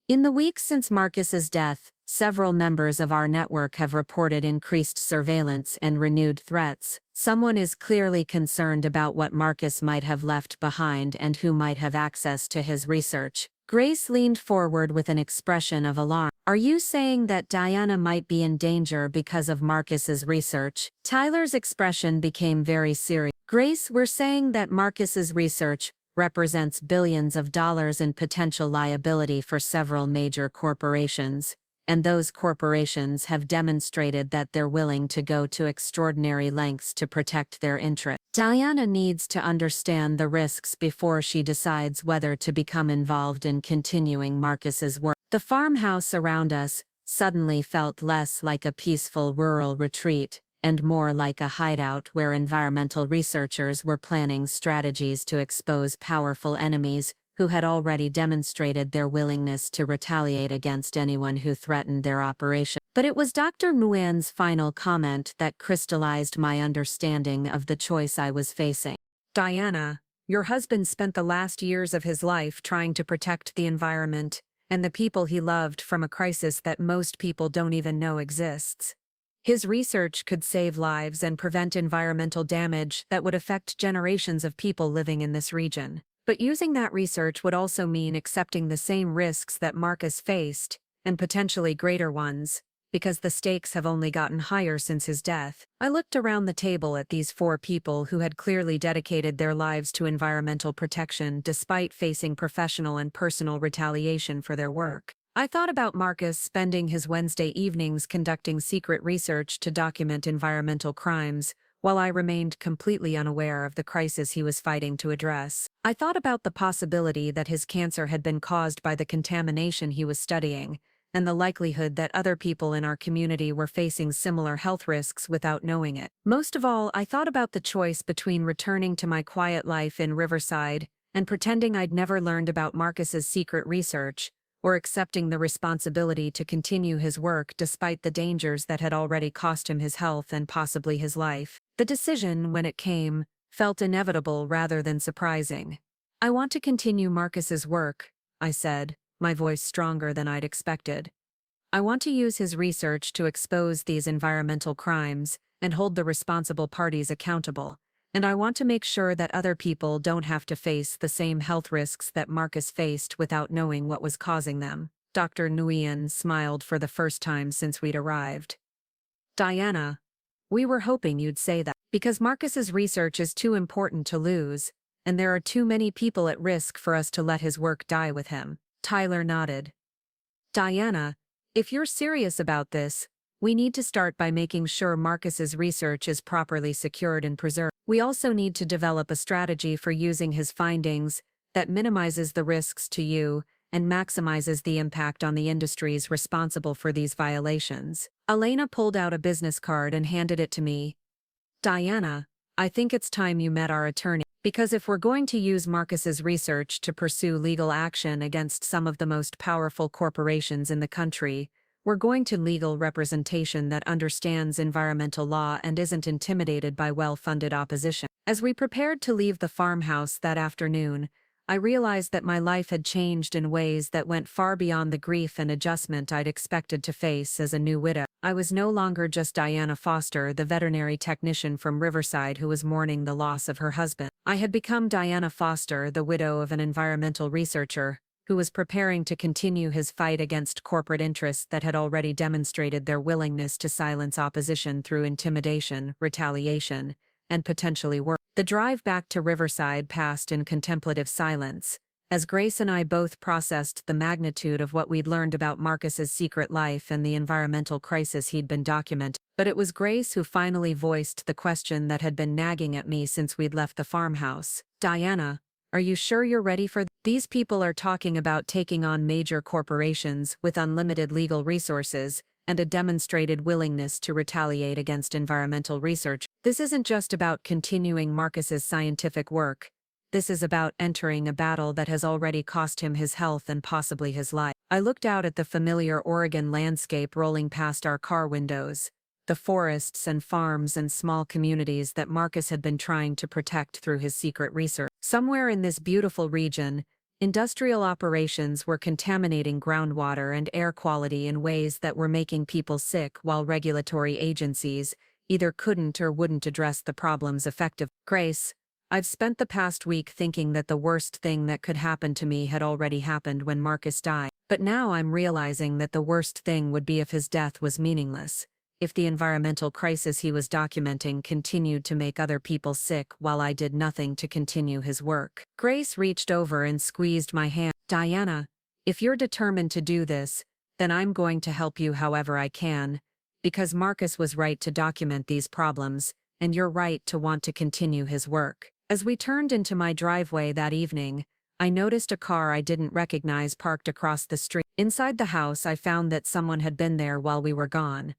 in the weeks since Marcus's death, several members of our network have reported increased surveillance and renewed threats. Someone is clearly concerned about what Marcus might have left behind and who might have access to his research. Grace leaned forward with an expression of alarm. Are you saying that Diana might be in danger because of Marcus's research? Tyler's expression became very serious. Grace, we're saying that Marcus's research represents billions of dollars in potential liability for several major corporations, and those corporations have demonstrated that they're willing to go to extraordinary lengths to protect their interests. Diana needs to understand the risks before she decides whether to become involved in continuing Marcus's work. The farmhouse around us suddenly felt less like a peaceful rural retreat and more like a hideout where environmental researchers were planning strategies to expose powerful enemies who had already demonstrated their willingness to retaliate against anyone who threatened their operation. But it was Dr. Nguyen's final comment that crystallized my understanding of the choice I was facing. Diana, your husband spent the last years of his life trying to protect the environment and the people he loved from a crisis that most people don't even know exists. His research could save lives and prevent environmental damage that would affect generations of people living in this region. But using that research would also mean accepting the same risks that Marcus faced, and potentially greater ones, because the stakes have only gotten higher since his death. I looked around the table at these four people who had clearly dedicated their lives to environmental protection despite facing professional and personal retaliation for their work. I thought about Marcus spending his Wednesday evenings conducting secret research to document environmental crimes, while I remained completely unaware of the crisis he was fighting to address. I thought about the possibility that his cancer had been caused by the contamination he was studying, and the likelihood that other people in our community were facing similar health risks without knowing it. Most of all, I thought about the choice between returning to my quiet life in Riverside and pretending I'd never learned about Marcus's secret research, or accepting the responsibility to continue his work despite the dangers that had already cost him his health and possibly his life. The decision, when it came, felt inevitable rather than surprising. I want to continue Marcus's work, I said, my voice stronger than I'd expected. I want to use his research to expose these environmental crimes and hold the responsible parties accountable. And I want to make sure that other people don't have to face the same health risks that Marcus faced without knowing what was causing them. Dr. Nguyen smiled for the first time since we'd arrived. Diana, we were hoping you'd say that, because Marcus's research is too important to lose, and there are too many people at risk for us to let his work die with him. Tyler nodded. Diana, if you're serious about this, we need to start by making sure Marcus's research is properly secured and preserved. We also need to develop a strategy for using his findings that minimizes the risks to you and maximizes the impact on the industries responsible for these violations. Elena pulled out a business card and handed it to me. Diana, I think it's time you met our attorney, because if we're going to use Marcus's research to pursue legal action against some of the most powerful corporations in the country, we're going to legal representation that understands environmental law and isn't intimidated by well-funded opposition. As we prepared to leave the farmhouse that afternoon, I realized that my life had changed in ways that went far beyond the grief and adjustment I'd expected to face as a new widow. I was no longer just Diana Foster, the veterinary technician from Riverside who was mourning the loss of her husband. I had become Diana Foster, the widow of an environmental researcher, who was preparing to continue his fight against corporate interests that had already demonstrated their willingness to silence opposition through intimidation, retaliation, and potentially worse. The drive back to Riverside passed in contemplative silence, as Grace and I both processed the magnitude of what we'd learned about Marcus's secret life and the environmental crisis he'd been documenting. But it was Grace who finally voiced the question that had been nagging at me since we'd left the farmhouse. Diana, are you sure you're ready for these people are talking about taking on major corporations with unlimited legal resources and a demonstrated willingness to retaliate against environmental research. This isn't just about continuing Marcus's scientific work. This is about entering a battle that has already cost him his health and possibly his life. I looked out at the familiar Oregon landscape rolling past our car windows, the forests and farms and small communities that Marcus had been trying to protect through his secret research. Somewhere in this beautiful region, industrial operations were contaminating groundwater and air quality in ways that were making people sick, while regulatory agencies either couldn't or wouldn't address the problems effectively. Grace, I've spent the past week thinking that the worst thing that could happen to me had already happened when Marcus died. But now I'm realizing that the worst thing would be if his death was meaningless. if the environmental crisis he was documenting continued to make other people sick while I did nothing to continue his work. Grace reached over and squeezed my hand. Diana, if you're determined to do this, then I'm going to help you however I can, because Marcus was right to document these problems, and you're right to want to continue his work. As we turned into my driveway that evening, I noticed a car I didn't recognize parked across the street. Inside the house, I found that someone had been there while we were gone.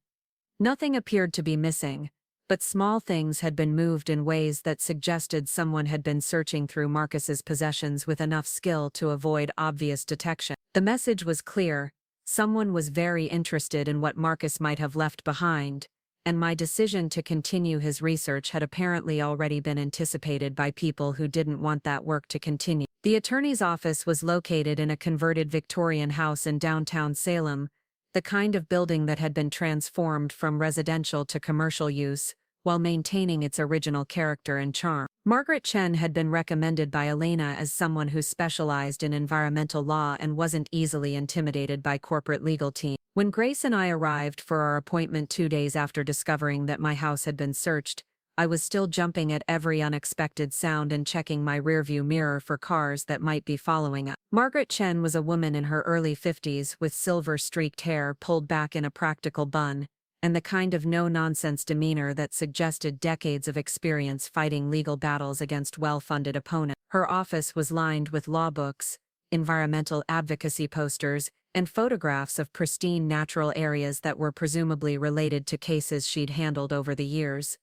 Nothing appeared to be missing, but small things had been moved in ways that suggested someone had been searching through Marcus's possessions with enough skill to avoid obvious detection. The message was clear: someone was very interested in what Marcus might have left behind, and my decision to continue his research had apparently already been anticipated by people who didn't want that work to continue. The attorney's office was located in a converted Victorian house in downtown Salem, the kind of building that had been transformed from residential to commercial use, while maintaining its original character and charm. Margaret Chen had been recommended by Elena as someone who specialized in environmental law and wasn't easily intimidated by corporate legal teams. When Grace and I arrived for our appointment 2 days after discovering that my house had been searched, I was still jumping at every unexpected sound and checking my rearview mirror for cars that might be following us. Margaret Chen was a woman in her early 50s with silver-streaked hair pulled back in a practical bun, and the kind of no-nonsense demeanor that suggested decades of experience fighting legal battles against well-funded opponents. Her office was lined with law books, environmental advocacy posters, and photographs of pristine natural areas that were presumably related to cases she'd handled over the years.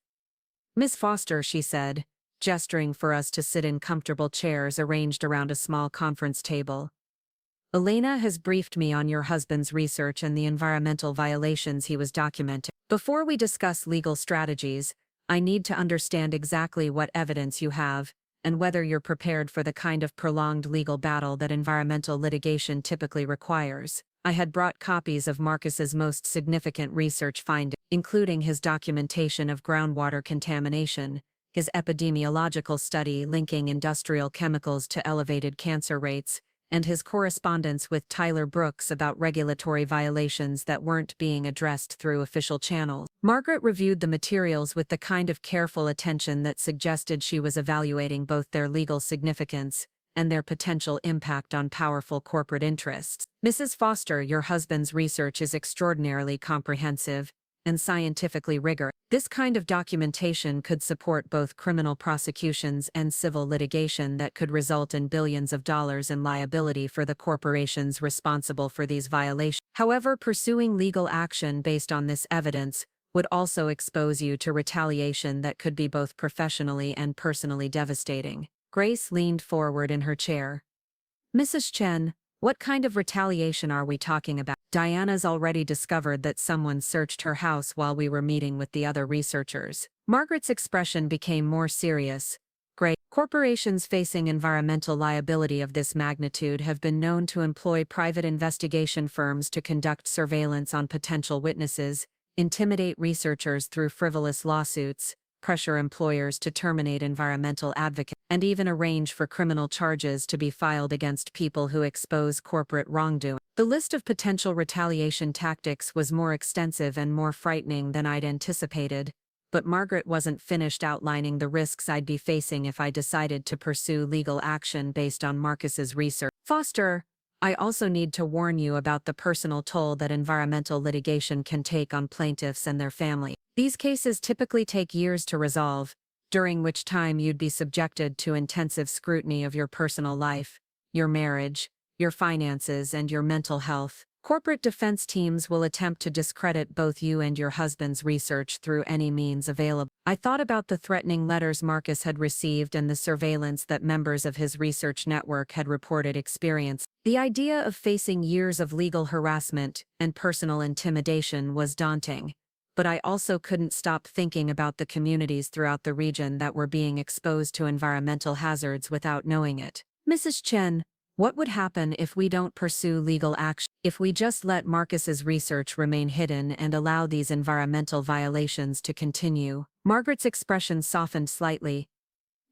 "Miss Foster," she said, gesturing for us to sit in comfortable chairs arranged around a small conference table. "Elena has briefed me on your husband's research and the environmental violations he was documenting. Before we discuss legal strategies, I need to understand exactly what evidence you have, and whether you're prepared for the kind of prolonged legal battle that environmental litigation typically requires." I had brought copies of Marcus's most significant research findings, including his documentation of groundwater contamination, his epidemiological study linking industrial chemicals to elevated cancer rates, and his correspondence with Tyler Brooks about regulatory violations that weren't being addressed through official channels. Margaret reviewed the materials with the kind of careful attention that suggested she was evaluating both their legal significance and their potential impact on powerful corporate interests. "Mrs. Foster, your husband's research is extraordinarily comprehensive and scientifically rigorous. This kind of documentation could support both criminal prosecutions and civil litigation that could result in billions of dollars in liability for the corporations responsible for these violations. However, pursuing legal action based on this evidence would also expose you to retaliation that could be both professionally and personally devastating." Grace leaned forward in her chair. "Mrs. Chen, what kind of retaliation are we talking about?" "Diana's already discovered that someone searched her house while we were meeting with the other researchers." Margaret's expression became more serious. "Great. Corporations facing environmental liability of this magnitude have been known to employ private investigation firms to conduct surveillance on potential witnesses, intimidate researchers through frivolous lawsuits, pressure employers to terminate environmental advocates, and even arrange for criminal charges to be filed against people who expose corporate wrongdoing." The list of potential retaliation tactics was more extensive and more frightening than I'd anticipated, but Margaret wasn't finished outlining the risks I'd be facing if I decided to pursue legal action based on Marcus's research. "Foster, I also need to warn you about the personal toll that environmental litigation can take on plaintiffs and their family. These cases typically take years to resolve, during which time you'd be subjected to intensive scrutiny of your personal life, your marriage, your finances, and your mental health. Corporate defense teams will attempt to discredit both you and your husband's research through any means available." I thought about the threatening letters Marcus had received and the surveillance that members of his research network had reported experience. The idea of facing years of legal harassment and personal intimidation was daunting, but I also couldn't stop thinking about the communities throughout the region that were being exposed to environmental hazards without knowing it. "Mrs. Chen, what would happen if we don't pursue legal action? If we just let Marcus's research remain hidden and allow these environmental violations to continue?" Margaret's expression softened slightly.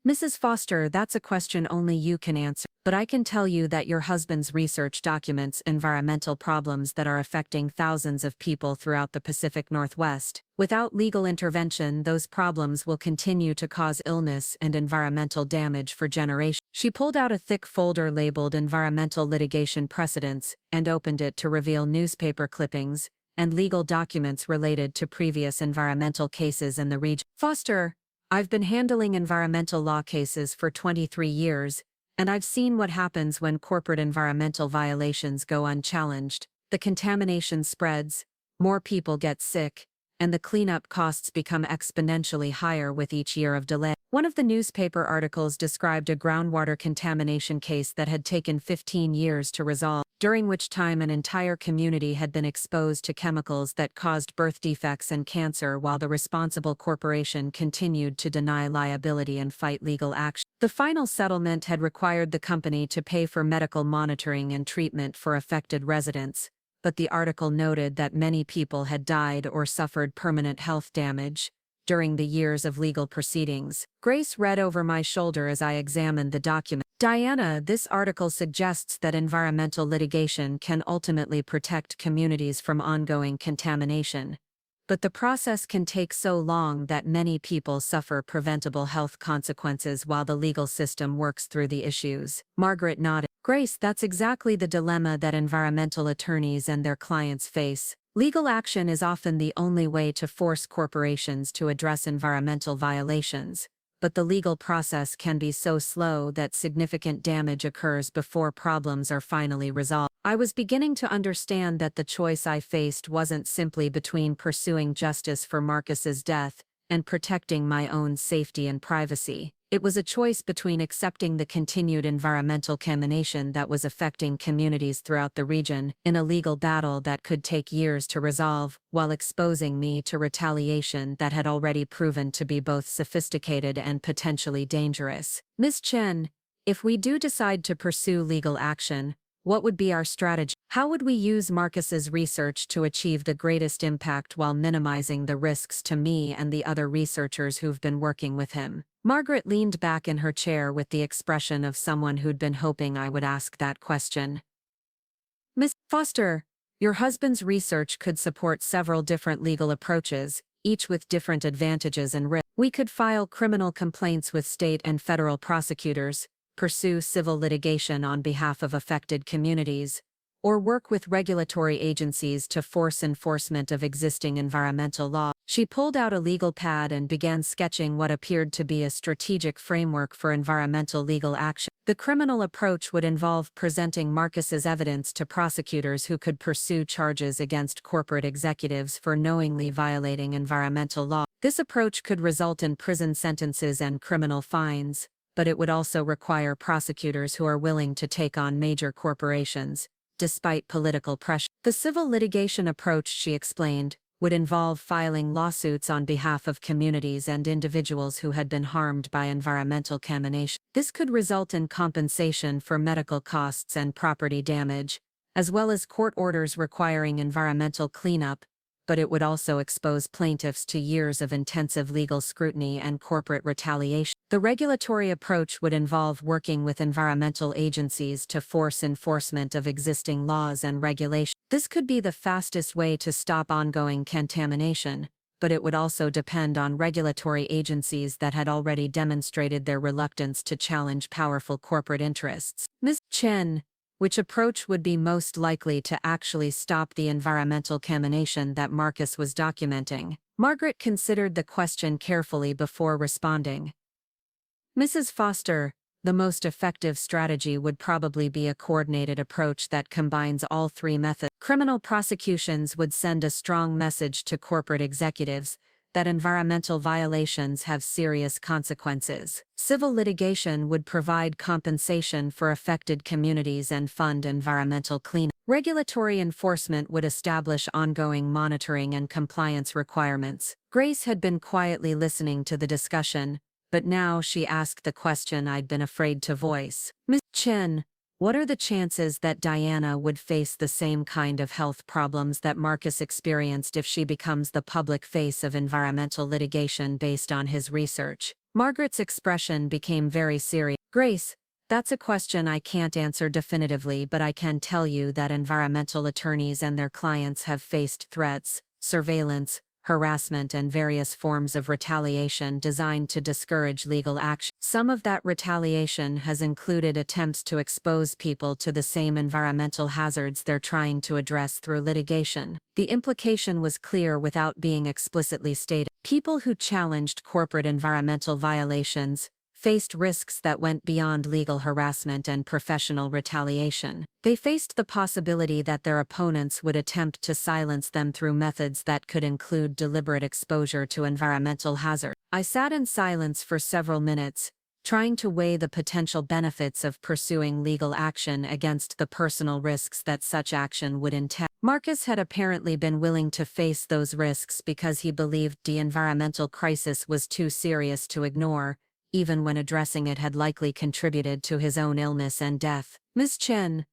"Mrs. Foster, that's a question only you can answer. but I can tell you that your husband's research documents environmental problems that are affecting thousands of people throughout the Pacific Northwest. Without legal intervention, those problems will continue to cause illness and environmental damage for generations. She pulled out a thick folder labeled Environmental Litigation Precedents and opened it to reveal newspaper clippings and legal documents related to previous environmental cases in the region. Foster, I've been handling environmental law cases for 23 years, and I've seen what happens when corporate environmental violations go unchallenged. The contamination spreads, more people get sick, and the cleanup costs become exponentially higher with each year of delay. One of the newspaper articles described a groundwater contamination case that had taken 15 years to resolve, during which time an entire community had been exposed to chemicals that caused birth defects and cancer while the responsible corporation continued to deny liability and fight legal action. The final settlement had required the company to pay for medical monitoring and treatment for affected residents, but the article noted that many people had died or suffered permanent health damage during the years of legal proceedings. Grace read over my shoulder as I examined the document. Diana, this article suggests that environmental litigation can ultimately protect communities from ongoing contamination, but the process can take so long that many people suffer preventable health consequences while the legal system works through the issues. Margaret nodded. Grace, that's exactly the dilemma that environmental attorneys and their clients face. Legal action is often the only way to force corporations to address environmental violations, but the legal process can be so slow that significant damage occurs before problems are finally resolved. I was beginning to understand that the choice I faced wasn't simply between pursuing justice for Marcus's death and protecting my own safety and privacy. It was a choice between accepting the continued environmental contamination that was affecting communities throughout the region in a legal battle that could take years to resolve, while exposing me to retaliation that had already proven to be both sophisticated and potentially dangerous. Ms. Chen, if we do decide to pursue legal action, what would be our strategy? How would we use Marcus's research to achieve the greatest impact while minimizing the risks to me and the other researchers who've been working with him? Margaret leaned back in her chair with the expression of someone who'd been hoping I would ask that question. Miss Foster, your husband's research could support several different legal approaches, each with different advantages and risks. We could file criminal complaints with state and federal prosecutors, pursue civil litigation on behalf of affected communities, or work with regulatory agencies to force enforcement of existing environmental law. She pulled out a legal pad and began sketching what appeared to be a strategic framework for environmental legal action. The criminal approach would involve presenting Marcus's evidence to prosecutors who could pursue charges against corporate executives for knowingly violating environmental law. This approach could result in prison sentences and criminal fines, but it would also require prosecutors who are willing to take on major corporations, despite political pressure. The civil litigation approach, she explained, would involve filing lawsuits on behalf of communities and individuals who had been harmed by environmental contamination. This could result in compensation for medical costs and property damage, as well as court orders requiring environmental cleanup, but it would also expose plaintiffs to years of intensive legal scrutiny and corporate retaliation. The regulatory approach would involve working with environmental agencies to force enforcement of existing laws and regulations. This could be the fastest way to stop ongoing contamination, but it would also depend on regulatory agencies that had already demonstrated their reluctance to challenge powerful corporate interests. Ms. Chen, which approach would be most likely to actually stop the environmental contamination that Marcus was documenting? Margaret considered the question carefully before responding. Mrs. Foster, the most effective strategy would probably be a coordinated approach that combines all three methods. Criminal prosecutions would send a strong message to corporate executives that environmental violations have serious consequences. Civil litigation would provide compensation for affected communities and fund environmental cleanup. Regulatory enforcement would establish ongoing monitoring and compliance requirements. Grace had been quietly listening to the discussion, but now she asked the question I'd been afraid to voice. Ms. Chen, what are the chances that Diana would face the same kind of health problems that Marcus experienced if she becomes the public face of environmental litigation based on his research? Margaret's expression became very serious. Grace, That's a question I can't answer definitively, but I can tell you that environmental attorneys and their clients have faced threats, surveillance, harassment, and various forms of retaliation designed to discourage legal action. Some of that retaliation has included attempts to expose people to the same environmental hazards they're trying to address through litigation. The implication was clear without being explicitly stated. People who challenged corporate environmental violations faced risks that went beyond legal harassment and professional retaliation. They faced the possibility that their opponents would attempt to silence them through methods that could include deliberate exposure to environmental hazard. I sat in silence for several minutes, trying to weigh the potential benefits of pursuing legal action against the personal risks that such action would entail. Marcus had apparently been willing to face those risks because he believed the environmental crisis was too serious to ignore, even when addressing it had likely contributed to his own illness and death. Miss Chen,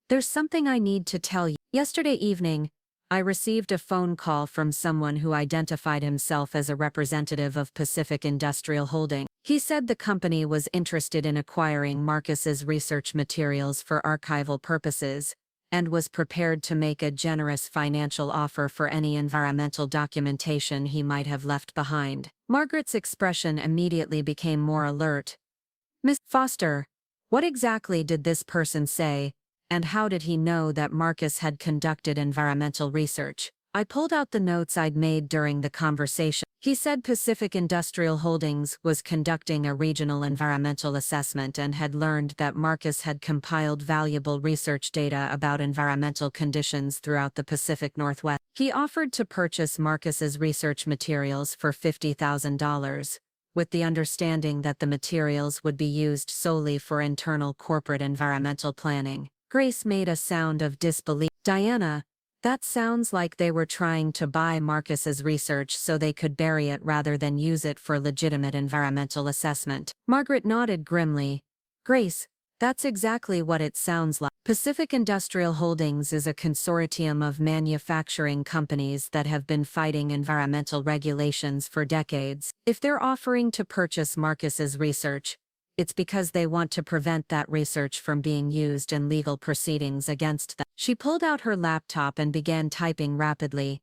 there's something I need to tell you. Yesterday evening, I received a phone call from someone who identified himself as a representative of Pacific Industrial Holding. He said the company was interested in acquiring Marcus's research materials for archival purposes, and was prepared to make a generous financial offer for any environmental documentation he might have left behind. Margaret's expression immediately became more alert. Miss Foster, what exactly did this person say, and how did he know that Marcus had conducted environmental research? I pulled out the notes I'd made during the conversation. He said Pacific Industrial Holdings was conducting a regional environmental assessment and had learned that Marcus had compiled valuable research data about environmental conditions throughout the Pacific Northwest. He offered to purchase Marcus's research materials for $50,000, with the understanding that the materials would be used solely for internal corporate environmental planning. Grace made a sound of disbelief. Diana, that sounds like they were trying to buy Marcus's research so they could bury it rather than use it for legitimate environmental assessment. Margaret nodded grimly. Grace, that's exactly what it sounds like. Pacific Industrial Holdings is a consortium of manufacturing companies that have been fighting environmental regulations for decades. If they're offering to purchase Marcus's research, it's because they want to prevent that research from being used in legal proceedings against them. She pulled out her laptop and began typing rapidly.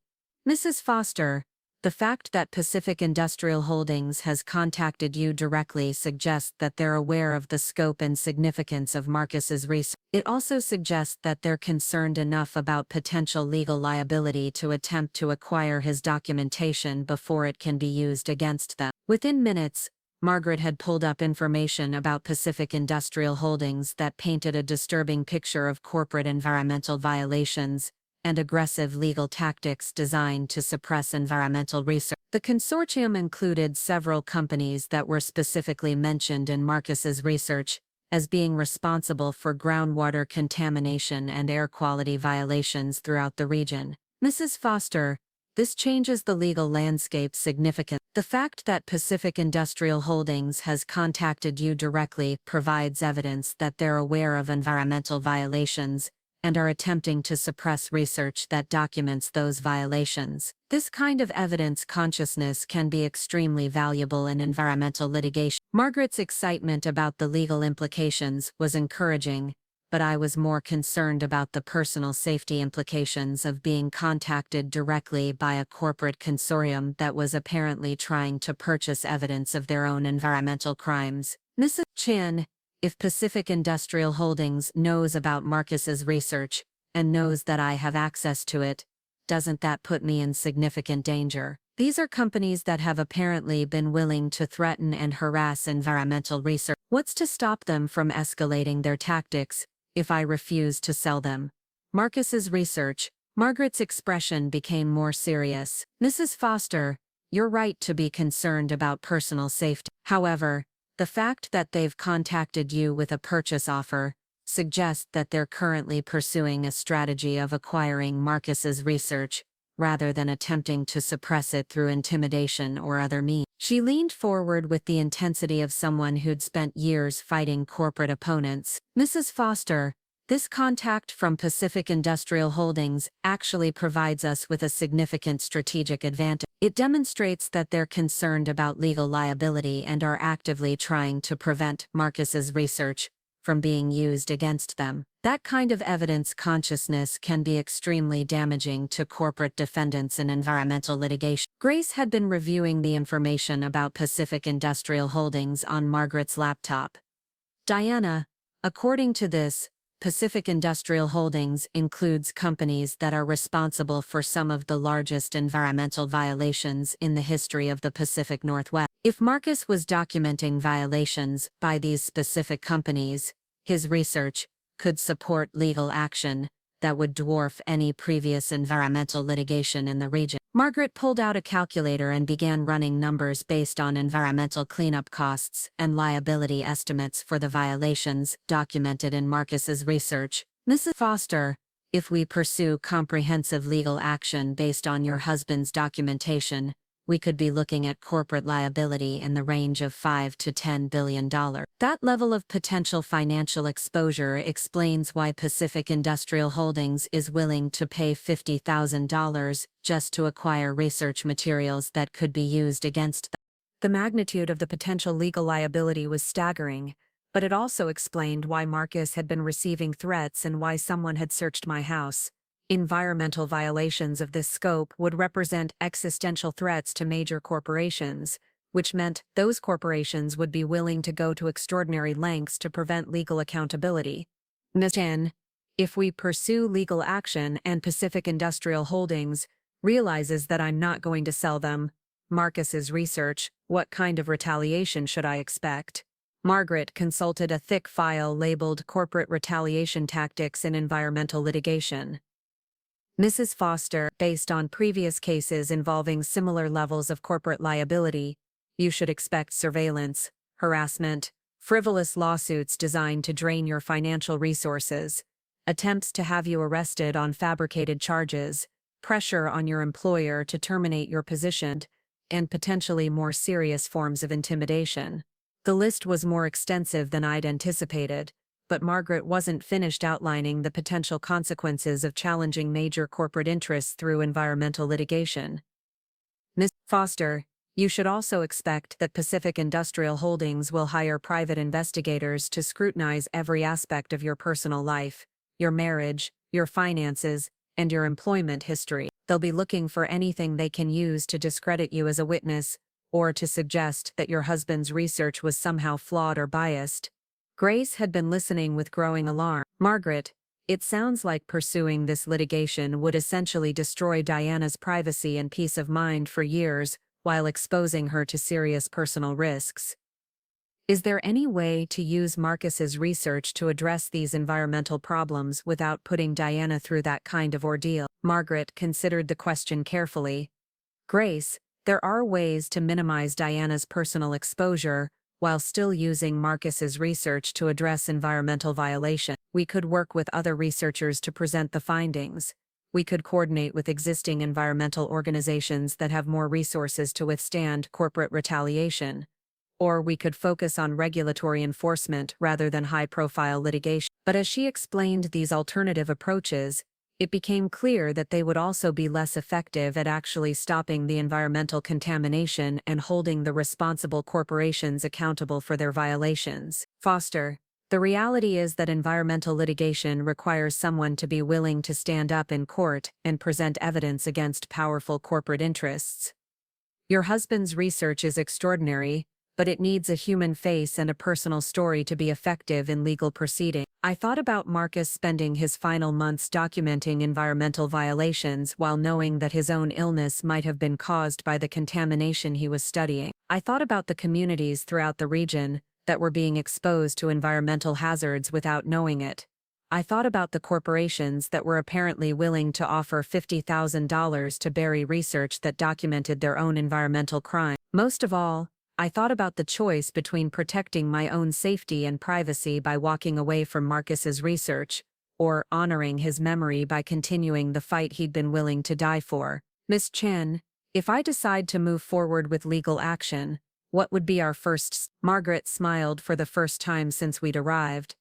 Mrs. Foster, the fact that Pacific Industrial Holdings has contacted you directly suggests that they're aware of the scope and significance of Marcus's research. It also suggests that they're concerned enough about potential legal liability to attempt to acquire his documentation before it can be used against them. Within minutes, Margaret had pulled up information about Pacific Industrial Holdings that painted a disturbing picture of corporate environmental violations and aggressive legal tactics designed to suppress environmental research. The consortium included several companies that were specifically mentioned in Marcus's research as being responsible for groundwater contamination and air quality violations throughout the region. Mrs. Foster, this changes the legal landscape significantly. The fact that Pacific Industrial Holdings has contacted you directly provides evidence that they're aware of environmental violations and are attempting to suppress research that documents those violations. This kind of evidence consciousness can be extremely valuable in environmental litigation. Margaret's excitement about the legal implications was encouraging, but I was more concerned about the personal safety implications of being contacted directly by a corporate consortium that was apparently trying to purchase evidence of their own environmental crimes. Mrs. Chan, if Pacific Industrial Holdings knows about Marcus's research, and knows that I have access to it, doesn't that put me in significant danger? These are companies that have apparently been willing to threaten and harass environmental research. What's to stop them from escalating their tactics if I refuse to sell them? Marcus's research. Margaret's expression became more serious. Mrs. Foster, you're right to be concerned about personal safety. However, the fact that they've contacted you with a purchase offer suggests that they're currently pursuing a strategy of acquiring Marcus's research, rather than attempting to suppress it through intimidation or other means. She leaned forward with the intensity of someone who'd spent years fighting corporate opponents. Mrs. Foster, this contact from Pacific Industrial Holdings actually provides us with a significant strategic advantage. It demonstrates that they're concerned about legal liability and are actively trying to prevent Marcus's research from being used against them. That kind of evidence consciousness can be extremely damaging to corporate defendants in environmental litigation. Grace had been reviewing the information about Pacific Industrial Holdings on Margaret's laptop. Diana, according to this, Pacific Industrial Holdings includes companies that are responsible for some of the largest environmental violations in the history of the Pacific Northwest. If Marcus was documenting violations by these specific companies, his research could support legal action that would dwarf any previous environmental litigation in the region. Margaret pulled out a calculator and began running numbers based on environmental cleanup costs and liability estimates for the violations documented in Marcus's research. Mrs. Foster, if we pursue comprehensive legal action based on your husband's documentation, we could be looking at corporate liability in the range of $5 to $10 billion. That level of potential financial exposure explains why Pacific Industrial Holdings is willing to pay $50,000 just to acquire research materials that could be used against them. The magnitude of the potential legal liability was staggering, but it also explained why Marcus had been receiving threats and why someone had searched my house. Environmental violations of this scope would represent existential threats to major corporations, which meant those corporations would be willing to go to extraordinary lengths to prevent legal accountability. Ms. Chen, if we pursue legal action and Pacific Industrial Holdings realizes that I'm not going to sell them Marcus's research, what kind of retaliation should I expect? Margaret consulted a thick file labeled Corporate Retaliation Tactics in Environmental Litigation. Mrs. Foster, based on previous cases involving similar levels of corporate liability, you should expect surveillance, harassment, frivolous lawsuits designed to drain your financial resources, attempts to have you arrested on fabricated charges, pressure on your employer to terminate your position, and potentially more serious forms of intimidation. The list was more extensive than I'd anticipated, but Margaret wasn't finished outlining the potential consequences of challenging major corporate interests through environmental litigation. Ms. Foster, you should also expect that Pacific Industrial Holdings will hire private investigators to scrutinize every aspect of your personal life, your marriage, your finances, and your employment history. They'll be looking for anything they can use to discredit you as a witness, or to suggest that your husband's research was somehow flawed or biased. Grace had been listening with growing alarm. Margaret, it sounds like pursuing this litigation would essentially destroy Diana's privacy and peace of mind for years, while exposing her to serious personal risks. Is there any way to use Marcus's research to address these environmental problems without putting Diana through that kind of ordeal? Margaret considered the question carefully. Grace, there are ways to minimize Diana's personal exposure, while still using Marcus's research to address environmental violation. We could work with other researchers to present the findings. We could coordinate with existing environmental organizations that have more resources to withstand corporate retaliation. Or we could focus on regulatory enforcement rather than high-profile litigation. But as she explained these alternative approaches, it became clear that they would also be less effective at actually stopping the environmental contamination and holding the responsible corporations accountable for their violations. Foster, the reality is that environmental litigation requires someone to be willing to stand up in court and present evidence against powerful corporate interests. Your husband's research is extraordinary, but it needs a human face and a personal story to be effective in legal proceedings. I thought about Marcus spending his final months documenting environmental violations while knowing that his own illness might have been caused by the contamination he was studying. I thought about the communities throughout the region that were being exposed to environmental hazards without knowing it. I thought about the corporations that were apparently willing to offer $50,000 to bury research that documented their own environmental crime. Most of all, I thought about the choice between protecting my own safety and privacy by walking away from Marcus's research, or honoring his memory by continuing the fight he'd been willing to die for. Miss Chen, if I decide to move forward with legal action, what would be our first? Margaret smiled for the first time since we'd arrived.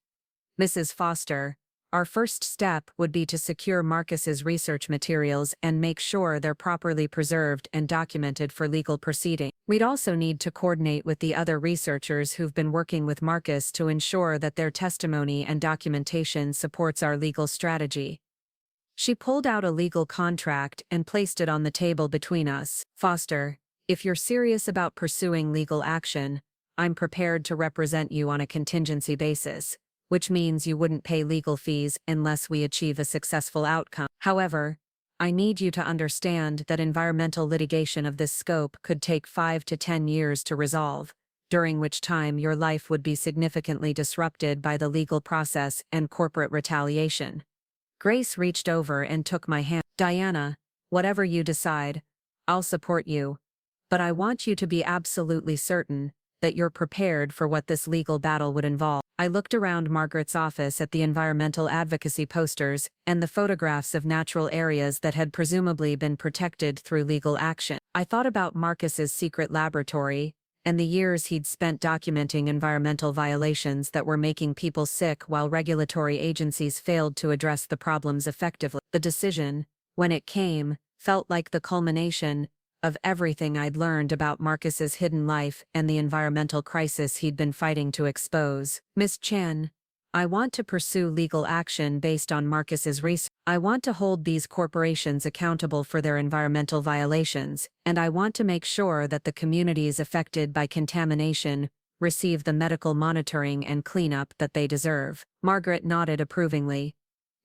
Mrs. Foster, our first step would be to secure Marcus's research materials and make sure they're properly preserved and documented for legal proceeding. We'd also need to coordinate with the other researchers who've been working with Marcus to ensure that their testimony and documentation supports our legal strategy. She pulled out a legal contract and placed it on the table between us. Foster, if you're serious about pursuing legal action, I'm prepared to represent you on a contingency basis, which means you wouldn't pay legal fees unless we achieve a successful outcome. However, I need you to understand that environmental litigation of this scope could take 5 to 10 years to resolve, during which time your life would be significantly disrupted by the legal process and corporate retaliation. Grace reached over and took my hand. Diana, whatever you decide, I'll support you. But I want you to be absolutely certain that you're prepared for what this legal battle would involve. I looked around Margaret's office at the environmental advocacy posters and the photographs of natural areas that had presumably been protected through legal action. I thought about Marcus's secret laboratory and the years he'd spent documenting environmental violations that were making people sick while regulatory agencies failed to address the problems effectively. The decision, when it came, felt like the culmination of everything I'd learned about Marcus's hidden life and the environmental crisis he'd been fighting to expose. Miss Chen, I want to pursue legal action based on Marcus's research. I want to hold these corporations accountable for their environmental violations, and I want to make sure that the communities affected by contamination receive the medical monitoring and cleanup that they deserve. Margaret nodded approvingly.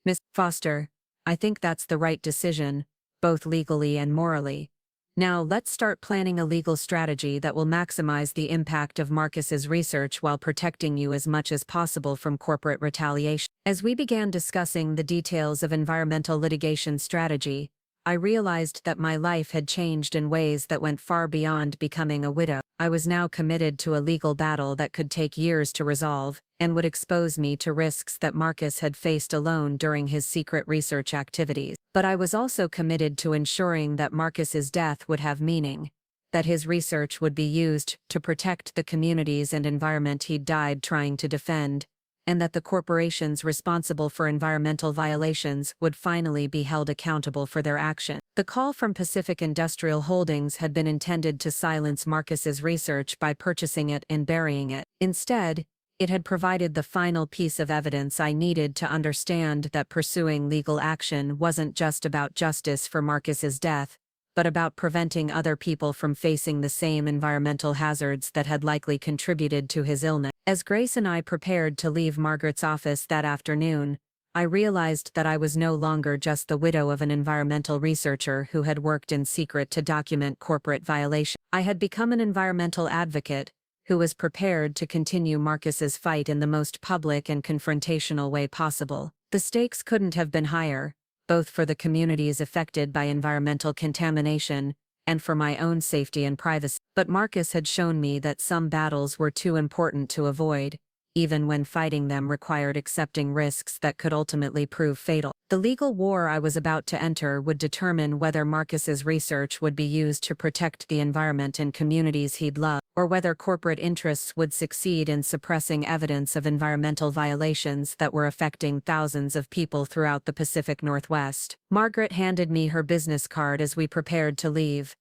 Miss Foster, I think that's the right decision, both legally and morally. Now let's start planning a legal strategy that will maximize the impact of Marcus's research while protecting you as much as possible from corporate retaliation. As we began discussing the details of environmental litigation strategy, I realized that my life had changed in ways that went far beyond becoming a widow. I was now committed to a legal battle that could take years to resolve, and would expose me to risks that Marcus had faced alone during his secret research activities. But I was also committed to ensuring that Marcus's death would have meaning, that his research would be used to protect the communities and environment he'd died trying to defend, and that the corporations responsible for environmental violations would finally be held accountable for their action. The call from Pacific Industrial Holdings had been intended to silence Marcus's research by purchasing it and burying it. Instead, it had provided the final piece of evidence I needed to understand that pursuing legal action wasn't just about justice for Marcus's death, but about preventing other people from facing the same environmental hazards that had likely contributed to his illness. As Grace and I prepared to leave Margaret's office that afternoon, I realized that I was no longer just the widow of an environmental researcher who had worked in secret to document corporate violations. I had become an environmental advocate who was prepared to continue Marcus's fight in the most public and confrontational way possible. The stakes couldn't have been higher, both for the communities affected by environmental contamination and for my own safety and privacy. But Marcus had shown me that some battles were too important to avoid, even when fighting them required accepting risks that could ultimately prove fatal. The legal war I was about to enter would determine whether Marcus's research would be used to protect the environment and communities he'd love, or whether corporate interests would succeed in suppressing evidence of environmental violations that were affecting thousands of people throughout the Pacific Northwest. Margaret handed me her business card as we prepared to leave.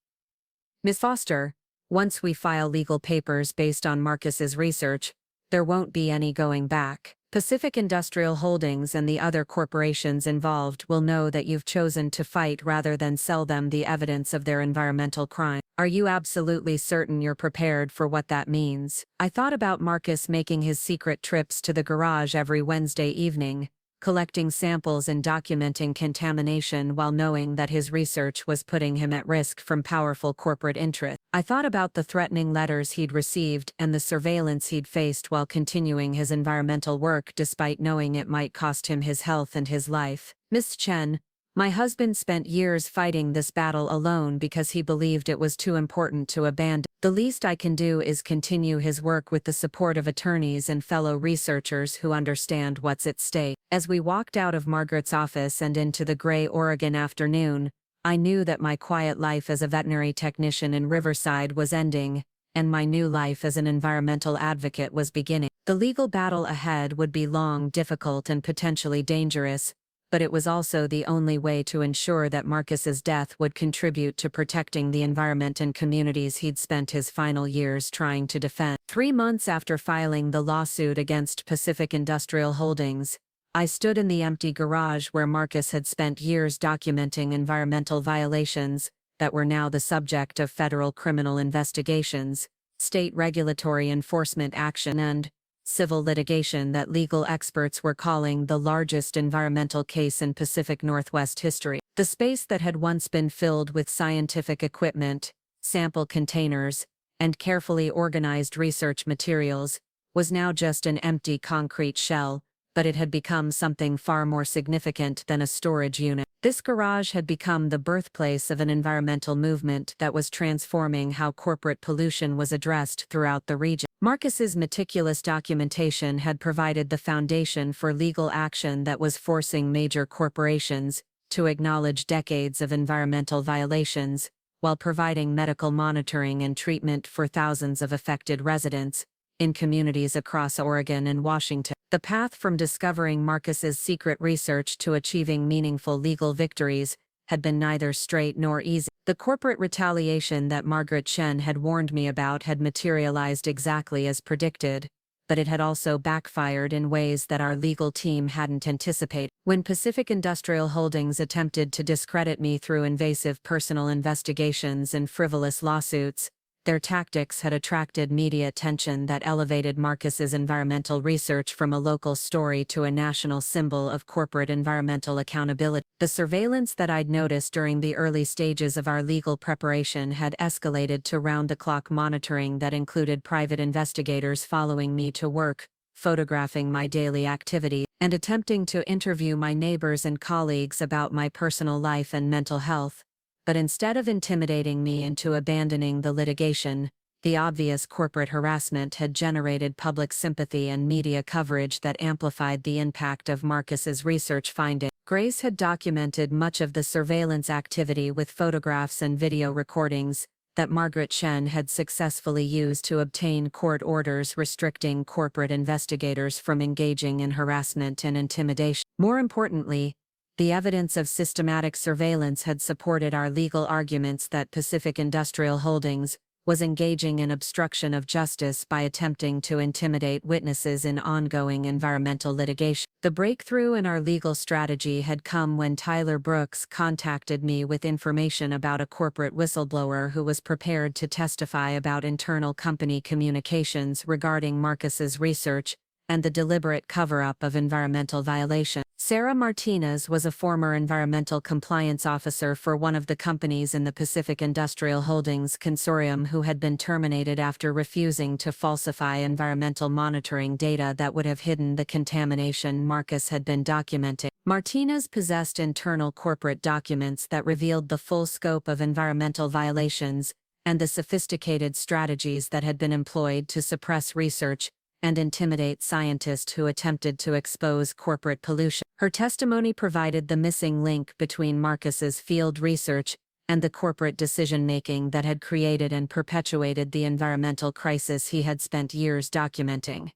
Miss Foster, once we file legal papers based on Marcus's research, there won't be any going back. Pacific Industrial Holdings and the other corporations involved will know that you've chosen to fight rather than sell them the evidence of their environmental crime. Are you absolutely certain you're prepared for what that means? I thought about Marcus making his secret trips to the garage every Wednesday evening, collecting samples and documenting contamination while knowing that his research was putting him at risk from powerful corporate interests. I thought about the threatening letters he'd received and the surveillance he'd faced while continuing his environmental work despite knowing it might cost him his health and his life. Miss Chen, my husband spent years fighting this battle alone because he believed it was too important to abandon. The least I can do is continue his work with the support of attorneys and fellow researchers who understand what's at stake. As we walked out of Margaret's office and into the gray Oregon afternoon, I knew that my quiet life as a veterinary technician in Riverside was ending, and my new life as an environmental advocate was beginning. The legal battle ahead would be long, difficult, and potentially dangerous, but it was also the only way to ensure that Marcus's death would contribute to protecting the environment and communities he'd spent his final years trying to defend. 3 months after filing the lawsuit against Pacific Industrial Holdings, I stood in the empty garage where Marcus had spent years documenting environmental violations that were now the subject of federal criminal investigations, state regulatory enforcement action, and civil litigation that legal experts were calling the largest environmental case in Pacific Northwest history. The space that had once been filled with scientific equipment, sample containers, and carefully organized research materials was now just an empty concrete shell, but it had become something far more significant than a storage unit. This garage had become the birthplace of an environmental movement that was transforming how corporate pollution was addressed throughout the region. Marcus's meticulous documentation had provided the foundation for legal action that was forcing major corporations to acknowledge decades of environmental violations, while providing medical monitoring and treatment for thousands of affected residents in communities across Oregon and Washington. The path from discovering Marcus's secret research to achieving meaningful legal victories had been neither straight nor easy. The corporate retaliation that Margaret Chen had warned me about had materialized exactly as predicted, but it had also backfired in ways that our legal team hadn't anticipated. When Pacific Industrial Holdings attempted to discredit me through invasive personal investigations and frivolous lawsuits, their tactics had attracted media attention that elevated Marcus's environmental research from a local story to a national symbol of corporate environmental accountability. The surveillance that I'd noticed during the early stages of our legal preparation had escalated to round-the-clock monitoring that included private investigators following me to work, photographing my daily activity, and attempting to interview my neighbors and colleagues about my personal life and mental health. But instead of intimidating me into abandoning the litigation, the obvious corporate harassment had generated public sympathy and media coverage that amplified the impact of Marcus's research findings. Grace had documented much of the surveillance activity with photographs and video recordings that Margaret Chen had successfully used to obtain court orders restricting corporate investigators from engaging in harassment and intimidation. More importantly, the evidence of systematic surveillance had supported our legal arguments that Pacific Industrial Holdings was engaging in obstruction of justice by attempting to intimidate witnesses in ongoing environmental litigation. The breakthrough in our legal strategy had come when Tyler Brooks contacted me with information about a corporate whistleblower who was prepared to testify about internal company communications regarding Marcus's research and the deliberate cover-up of environmental violations. Sarah Martinez was a former environmental compliance officer for one of the companies in the Pacific Industrial Holdings consortium who had been terminated after refusing to falsify environmental monitoring data that would have hidden the contamination Marcus had been documenting. Martinez possessed internal corporate documents that revealed the full scope of environmental violations and the sophisticated strategies that had been employed to suppress research and intimidate scientists who attempted to expose corporate pollution. Her testimony provided the missing link between Marcus's field research and the corporate decision-making that had created and perpetuated the environmental crisis he had spent years documenting.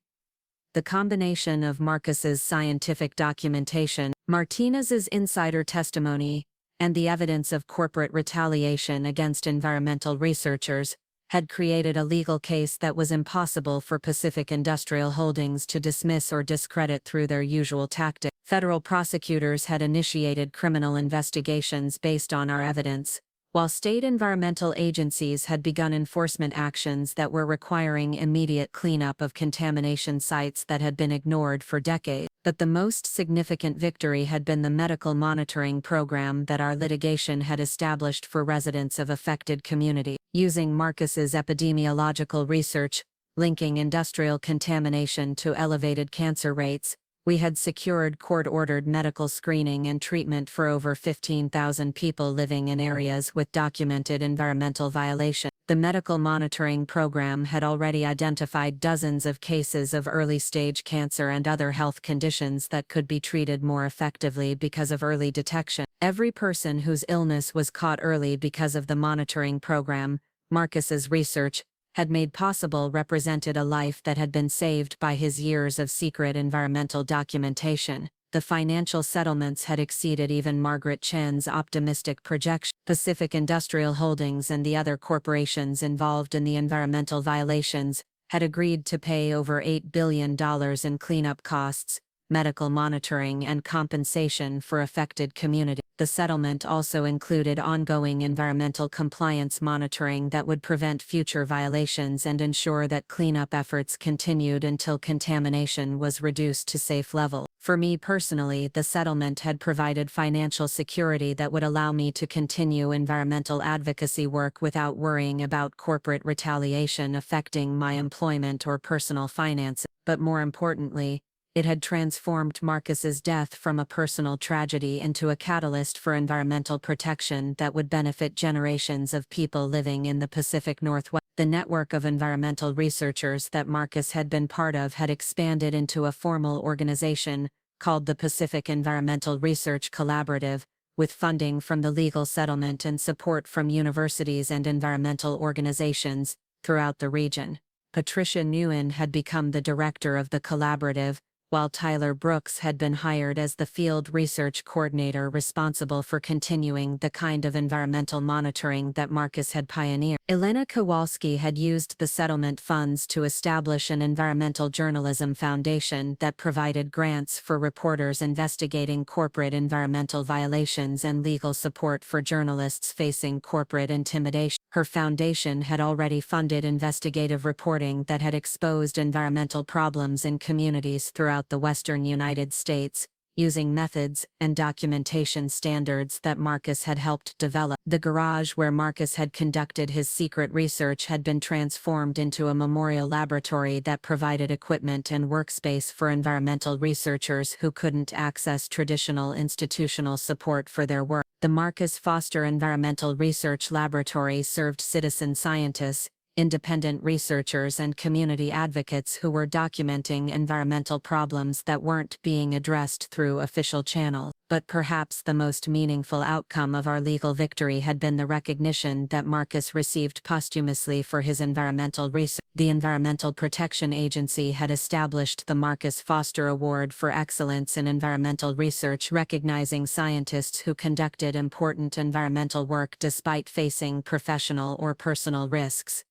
The combination of Marcus's scientific documentation, Martinez's insider testimony, and the evidence of corporate retaliation against environmental researchers had created a legal case that was impossible for Pacific Industrial Holdings to dismiss or discredit through their usual tactics. Federal prosecutors had initiated criminal investigations based on our evidence, while state environmental agencies had begun enforcement actions that were requiring immediate cleanup of contamination sites that had been ignored for decades. But the most significant victory had been the medical monitoring program that our litigation had established for residents of affected communities. Using Marcus's epidemiological research, linking industrial contamination to elevated cancer rates, we had secured court-ordered medical screening and treatment for over 15,000 people living in areas with documented environmental violations. The medical monitoring program had already identified dozens of cases of early-stage cancer and other health conditions that could be treated more effectively because of early detection. Every person whose illness was caught early because of the monitoring program, Marcus's research, had made possible represented a life that had been saved by his years of secret environmental documentation. The financial settlements had exceeded even Margaret Chen's optimistic projection. Pacific Industrial Holdings and the other corporations involved in the environmental violations had agreed to pay over $8 billion in cleanup costs, medical monitoring, and compensation for affected communities. The settlement also included ongoing environmental compliance monitoring that would prevent future violations and ensure that cleanup efforts continued until contamination was reduced to safe level. For me personally, the settlement had provided financial security that would allow me to continue environmental advocacy work without worrying about corporate retaliation affecting my employment or personal finances. But more importantly, it had transformed Marcus's death from a personal tragedy into a catalyst for environmental protection that would benefit generations of people living in the Pacific Northwest. The network of environmental researchers that Marcus had been part of had expanded into a formal organization called the Pacific Environmental Research Collaborative, with funding from the legal settlement and support from universities and environmental organizations throughout the region. Patricia Nguyen had become the director of the collaborative, while Tyler Brooks had been hired as the field research coordinator responsible for continuing the kind of environmental monitoring that Marcus had pioneered. Elena Kowalski had used the settlement funds to establish an environmental journalism foundation that provided grants for reporters investigating corporate environmental violations and legal support for journalists facing corporate intimidation. Her foundation had already funded investigative reporting that had exposed environmental problems in communities throughout the western United States, using methods and documentation standards that Marcus had helped develop. The garage where Marcus had conducted his secret research had been transformed into a memorial laboratory that provided equipment and workspace for environmental researchers who couldn't access traditional institutional support for their work. The Marcus Foster Environmental Research Laboratory served citizen scientists, independent researchers, and community advocates who were documenting environmental problems that weren't being addressed through official channels. But perhaps the most meaningful outcome of our legal victory had been the recognition that Marcus received posthumously for his environmental research. The Environmental Protection Agency had established the Marcus Foster Award for Excellence in Environmental Research, recognizing scientists who conducted important environmental work despite facing professional or personal risks.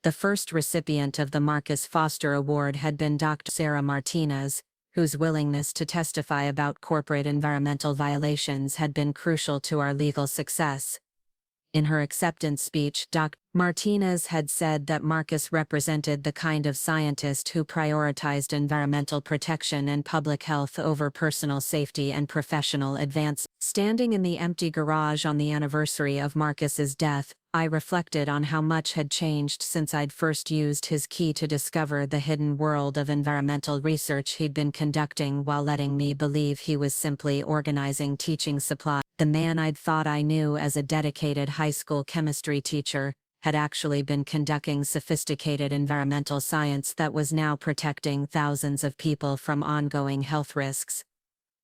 The first recipient of the Marcus Foster Award had been Dr. Sarah Martinez, whose willingness to testify about corporate environmental violations had been crucial to our legal success. In her acceptance speech, Dr. Martinez had said that Marcus represented the kind of scientist who prioritized environmental protection and public health over personal safety and professional advance. Standing in the empty garage on the anniversary of Marcus's death, I reflected on how much had changed since I'd first used his key to discover the hidden world of environmental research he'd been conducting while letting me believe he was simply organizing teaching supplies. The man I'd thought I knew as a dedicated high school chemistry teacher had actually been conducting sophisticated environmental science that was now protecting thousands of people from ongoing health risks.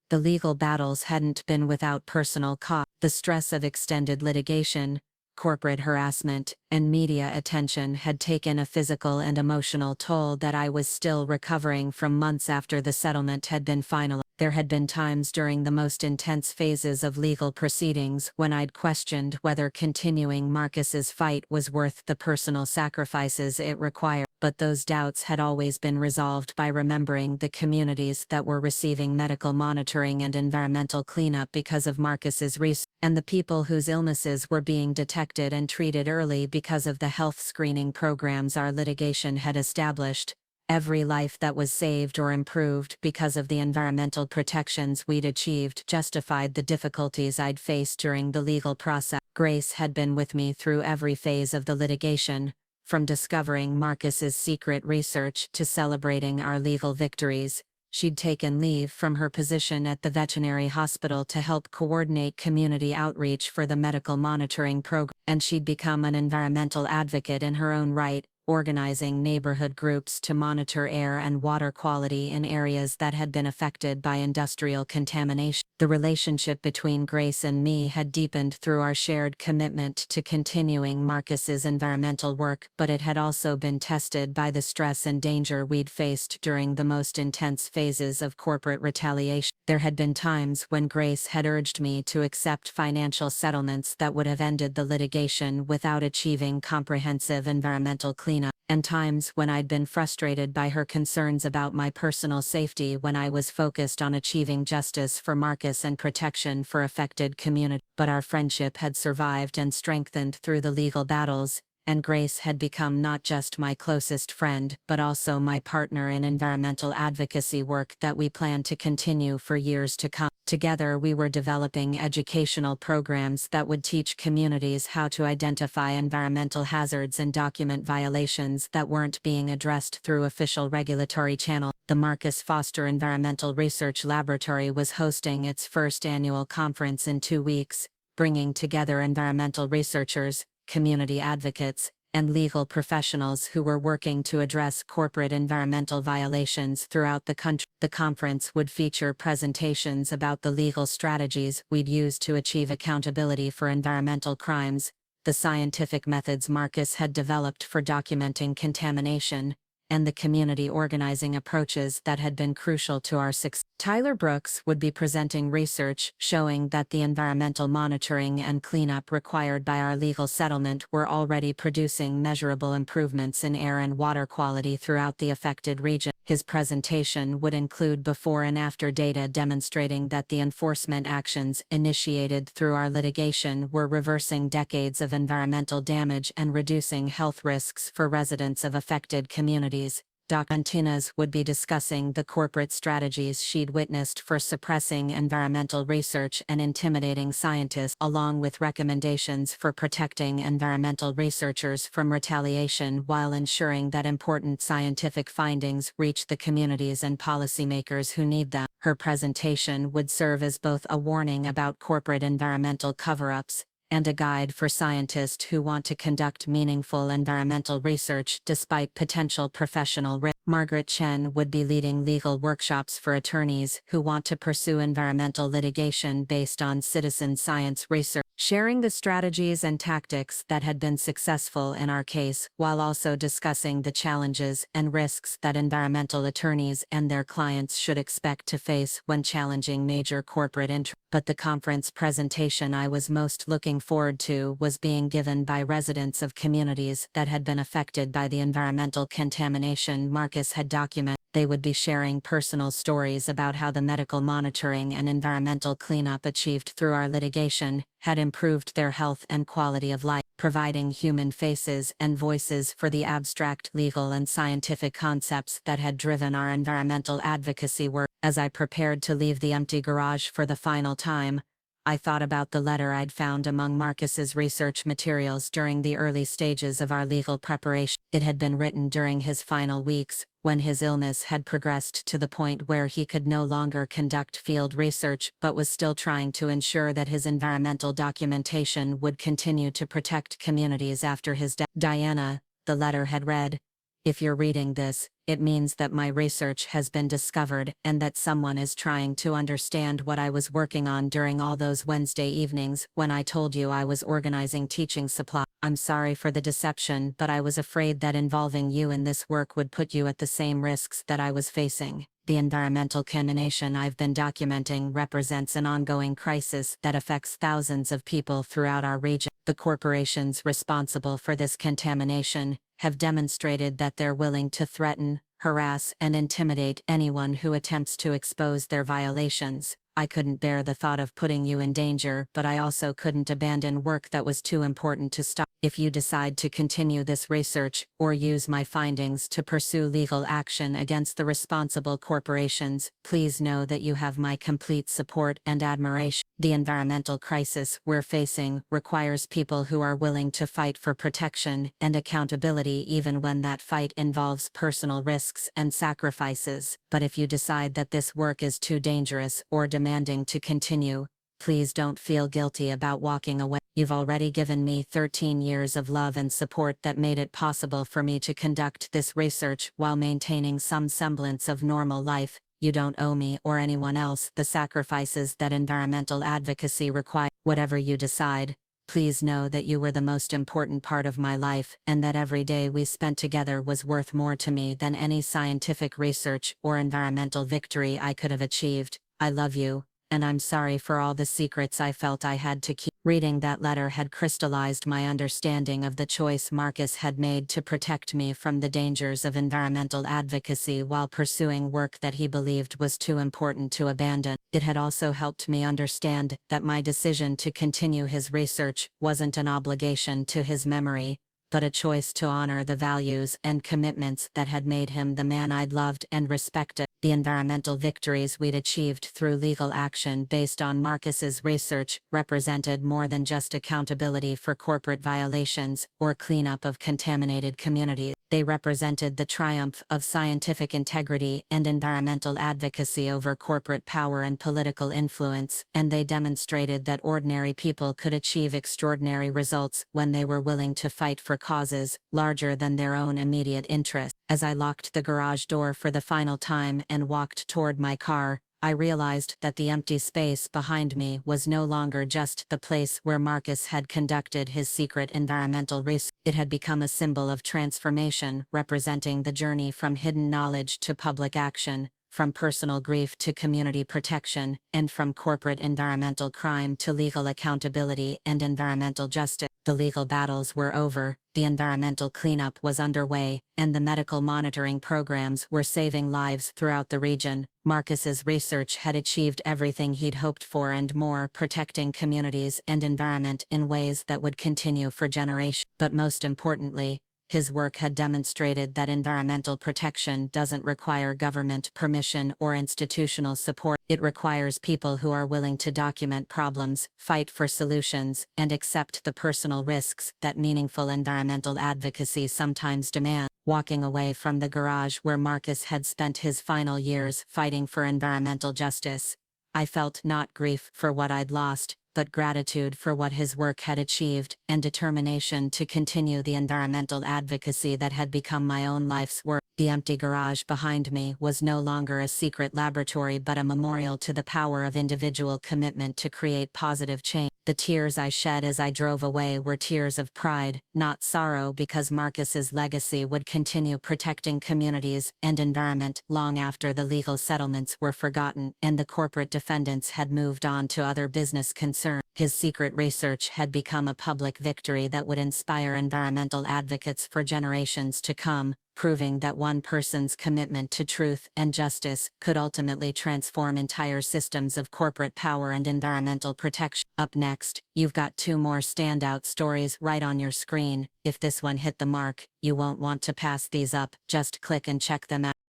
The legal battles hadn't been without personal cost. The stress of extended litigation, corporate harassment, and media attention had taken a physical and emotional toll that I was still recovering from months after the settlement had been finalized. There had been times during the most intense phases of legal proceedings when I'd questioned whether continuing Marcus's fight was worth the personal sacrifices it required, but those doubts had always been resolved by remembering the communities that were receiving medical monitoring and environmental cleanup because of Marcus's research, and the people whose illnesses were being detected and treated early because of the health screening programs our litigation had established. Every life that was saved or improved because of the environmental protections we'd achieved justified the difficulties I'd faced during the legal process. Grace had been with me through every phase of the litigation, from discovering Marcus's secret research to celebrating our legal victories. She'd taken leave from her position at the veterinary hospital to help coordinate community outreach for the medical monitoring program, and she'd become an environmental advocate in her own right, organizing neighborhood groups to monitor air and water quality in areas that had been affected by industrial contamination. The relationship between Grace and me had deepened through our shared commitment to continuing Marcus's environmental work, but it had also been tested by the stress and danger we'd faced during the most intense phases of corporate retaliation. There had been times when Grace had urged me to accept financial settlements that would have ended the litigation without achieving comprehensive environmental cleanup, and times when I'd been frustrated by her concerns about my personal safety when I was focused on achieving justice for Marcus and protection for affected communities. But our friendship had survived and strengthened through the legal battles, and Grace had become not just my closest friend but also my partner in environmental advocacy work that we plan to continue for years to come. Together we were developing educational programs that would teach communities how to identify environmental hazards and document violations that weren't being addressed through official regulatory channels. The Marcus Foster Environmental Research Laboratory was hosting its first annual conference in 2 weeks, bringing together environmental researchers, community advocates, and legal professionals who were working to address corporate environmental violations throughout the country. The conference would feature presentations about the legal strategies we'd use to achieve accountability for environmental crimes, the scientific methods Marcus had developed for documenting contamination, and the community organizing approaches that had been crucial to our success. Tyler Brooks would be presenting research showing that the environmental monitoring and cleanup required by our legal settlement were already producing measurable improvements in air and water quality throughout the affected region. His presentation would include before and after data demonstrating that the enforcement actions initiated through our litigation were reversing decades of environmental damage and reducing health risks for residents of affected communities. Dr. Antunes would be discussing the corporate strategies she'd witnessed for suppressing environmental research and intimidating scientists, along with recommendations for protecting environmental researchers from retaliation while ensuring that important scientific findings reach the communities and policymakers who need them. Her presentation would serve as both a warning about corporate environmental cover-ups and a guide for scientists who want to conduct meaningful environmental research despite potential professional risk. Margaret Chen would be leading legal workshops for attorneys who want to pursue environmental litigation based on citizen science research, sharing the strategies and tactics that had been successful in our case, while also discussing the challenges and risks that environmental attorneys and their clients should expect to face when challenging major corporate interests. But the conference presentation I was most looking forward to was being given by residents of communities that had been affected by the environmental contamination Marcus had documented. They would be sharing personal stories about how the medical monitoring and environmental cleanup achieved through our litigation had improved their health and quality of life, providing human faces and voices for the abstract legal and scientific concepts that had driven our environmental advocacy work. As I prepared to leave the empty garage for the final time, I thought about the letter I'd found among Marcus's research materials during the early stages of our legal preparation. It had been written during his final weeks, when his illness had progressed to the point where he could no longer conduct field research but was still trying to ensure that his environmental documentation would continue to protect communities after his death. Diana, the letter had read, "If you're reading this, it means that my research has been discovered and that someone is trying to understand what I was working on during all those Wednesday evenings when I told you I was organizing teaching supply. I'm sorry for the deception, but I was afraid that involving you in this work would put you at the same risks that I was facing. The environmental contamination I've been documenting represents an ongoing crisis that affects thousands of people throughout our region. The corporations responsible for this contamination have demonstrated that they're willing to threaten, harass, and intimidate anyone who attempts to expose their violations. I couldn't bear the thought of putting you in danger, but I also couldn't abandon work that was too important to stop. If you decide to continue this research or use my findings to pursue legal action against the responsible corporations, please know that you have my complete support and admiration. The environmental crisis we're facing requires people who are willing to fight for protection and accountability even when that fight involves personal risks and sacrifices. But if you decide that this work is too dangerous or demanding to continue, please don't feel guilty about walking away. You've already given me 13 years of love and support that made it possible for me to conduct this research while maintaining some semblance of normal life. You don't owe me or anyone else the sacrifices that environmental advocacy requires. Whatever you decide, please know that you were the most important part of my life and that every day we spent together was worth more to me than any scientific research or environmental victory I could have achieved. I love you, and I'm sorry for all the secrets I felt I had to keep. Reading that letter had crystallized my understanding of the choice Marcus had made to protect me from the dangers of environmental advocacy while pursuing work that he believed was too important to abandon. It had also helped me understand that my decision to continue his research wasn't an obligation to his memory, but a choice to honor the values and commitments that had made him the man I'd loved and respected. The environmental victories we'd achieved through legal action based on Marcus's research represented more than just accountability for corporate violations or cleanup of contaminated communities. They represented the triumph of scientific integrity and environmental advocacy over corporate power and political influence, and they demonstrated that ordinary people could achieve extraordinary results when they were willing to fight for causes larger than their own immediate interests. As I locked the garage door for the final time and walked toward my car, I realized that the empty space behind me was no longer just the place where Marcus had conducted his secret environmental research. It had become a symbol of transformation, representing the journey from hidden knowledge to public action, from personal grief to community protection, and from corporate environmental crime to legal accountability and environmental justice. The legal battles were over, the environmental cleanup was underway, and the medical monitoring programs were saving lives throughout the region. Marcus's research had achieved everything he'd hoped for and more, protecting communities and environment in ways that would continue for generations. But most importantly, his work had demonstrated that environmental protection doesn't require government permission or institutional support. It requires people who are willing to document problems, fight for solutions, and accept the personal risks that meaningful environmental advocacy sometimes demands. Walking away from the garage where Marcus had spent his final years fighting for environmental justice, I felt not grief for what I'd lost, but gratitude for what his work had achieved, and determination to continue the environmental advocacy that had become my own life's work. The empty garage behind me was no longer a secret laboratory but a memorial to the power of individual commitment to create positive change. The tears I shed as I drove away were tears of pride, not sorrow, because Marcus's legacy would continue protecting communities and environment long after the legal settlements were forgotten and the corporate defendants had moved on to other business concerns. His secret research had become a public victory that would inspire environmental advocates for generations to come, proving that one person's commitment to truth and justice could ultimately transform entire systems of corporate power and environmental protection. Up next, you've got two more standout stories right on your screen. If this one hit the mark, you won't want to pass these up. Just click and check them out.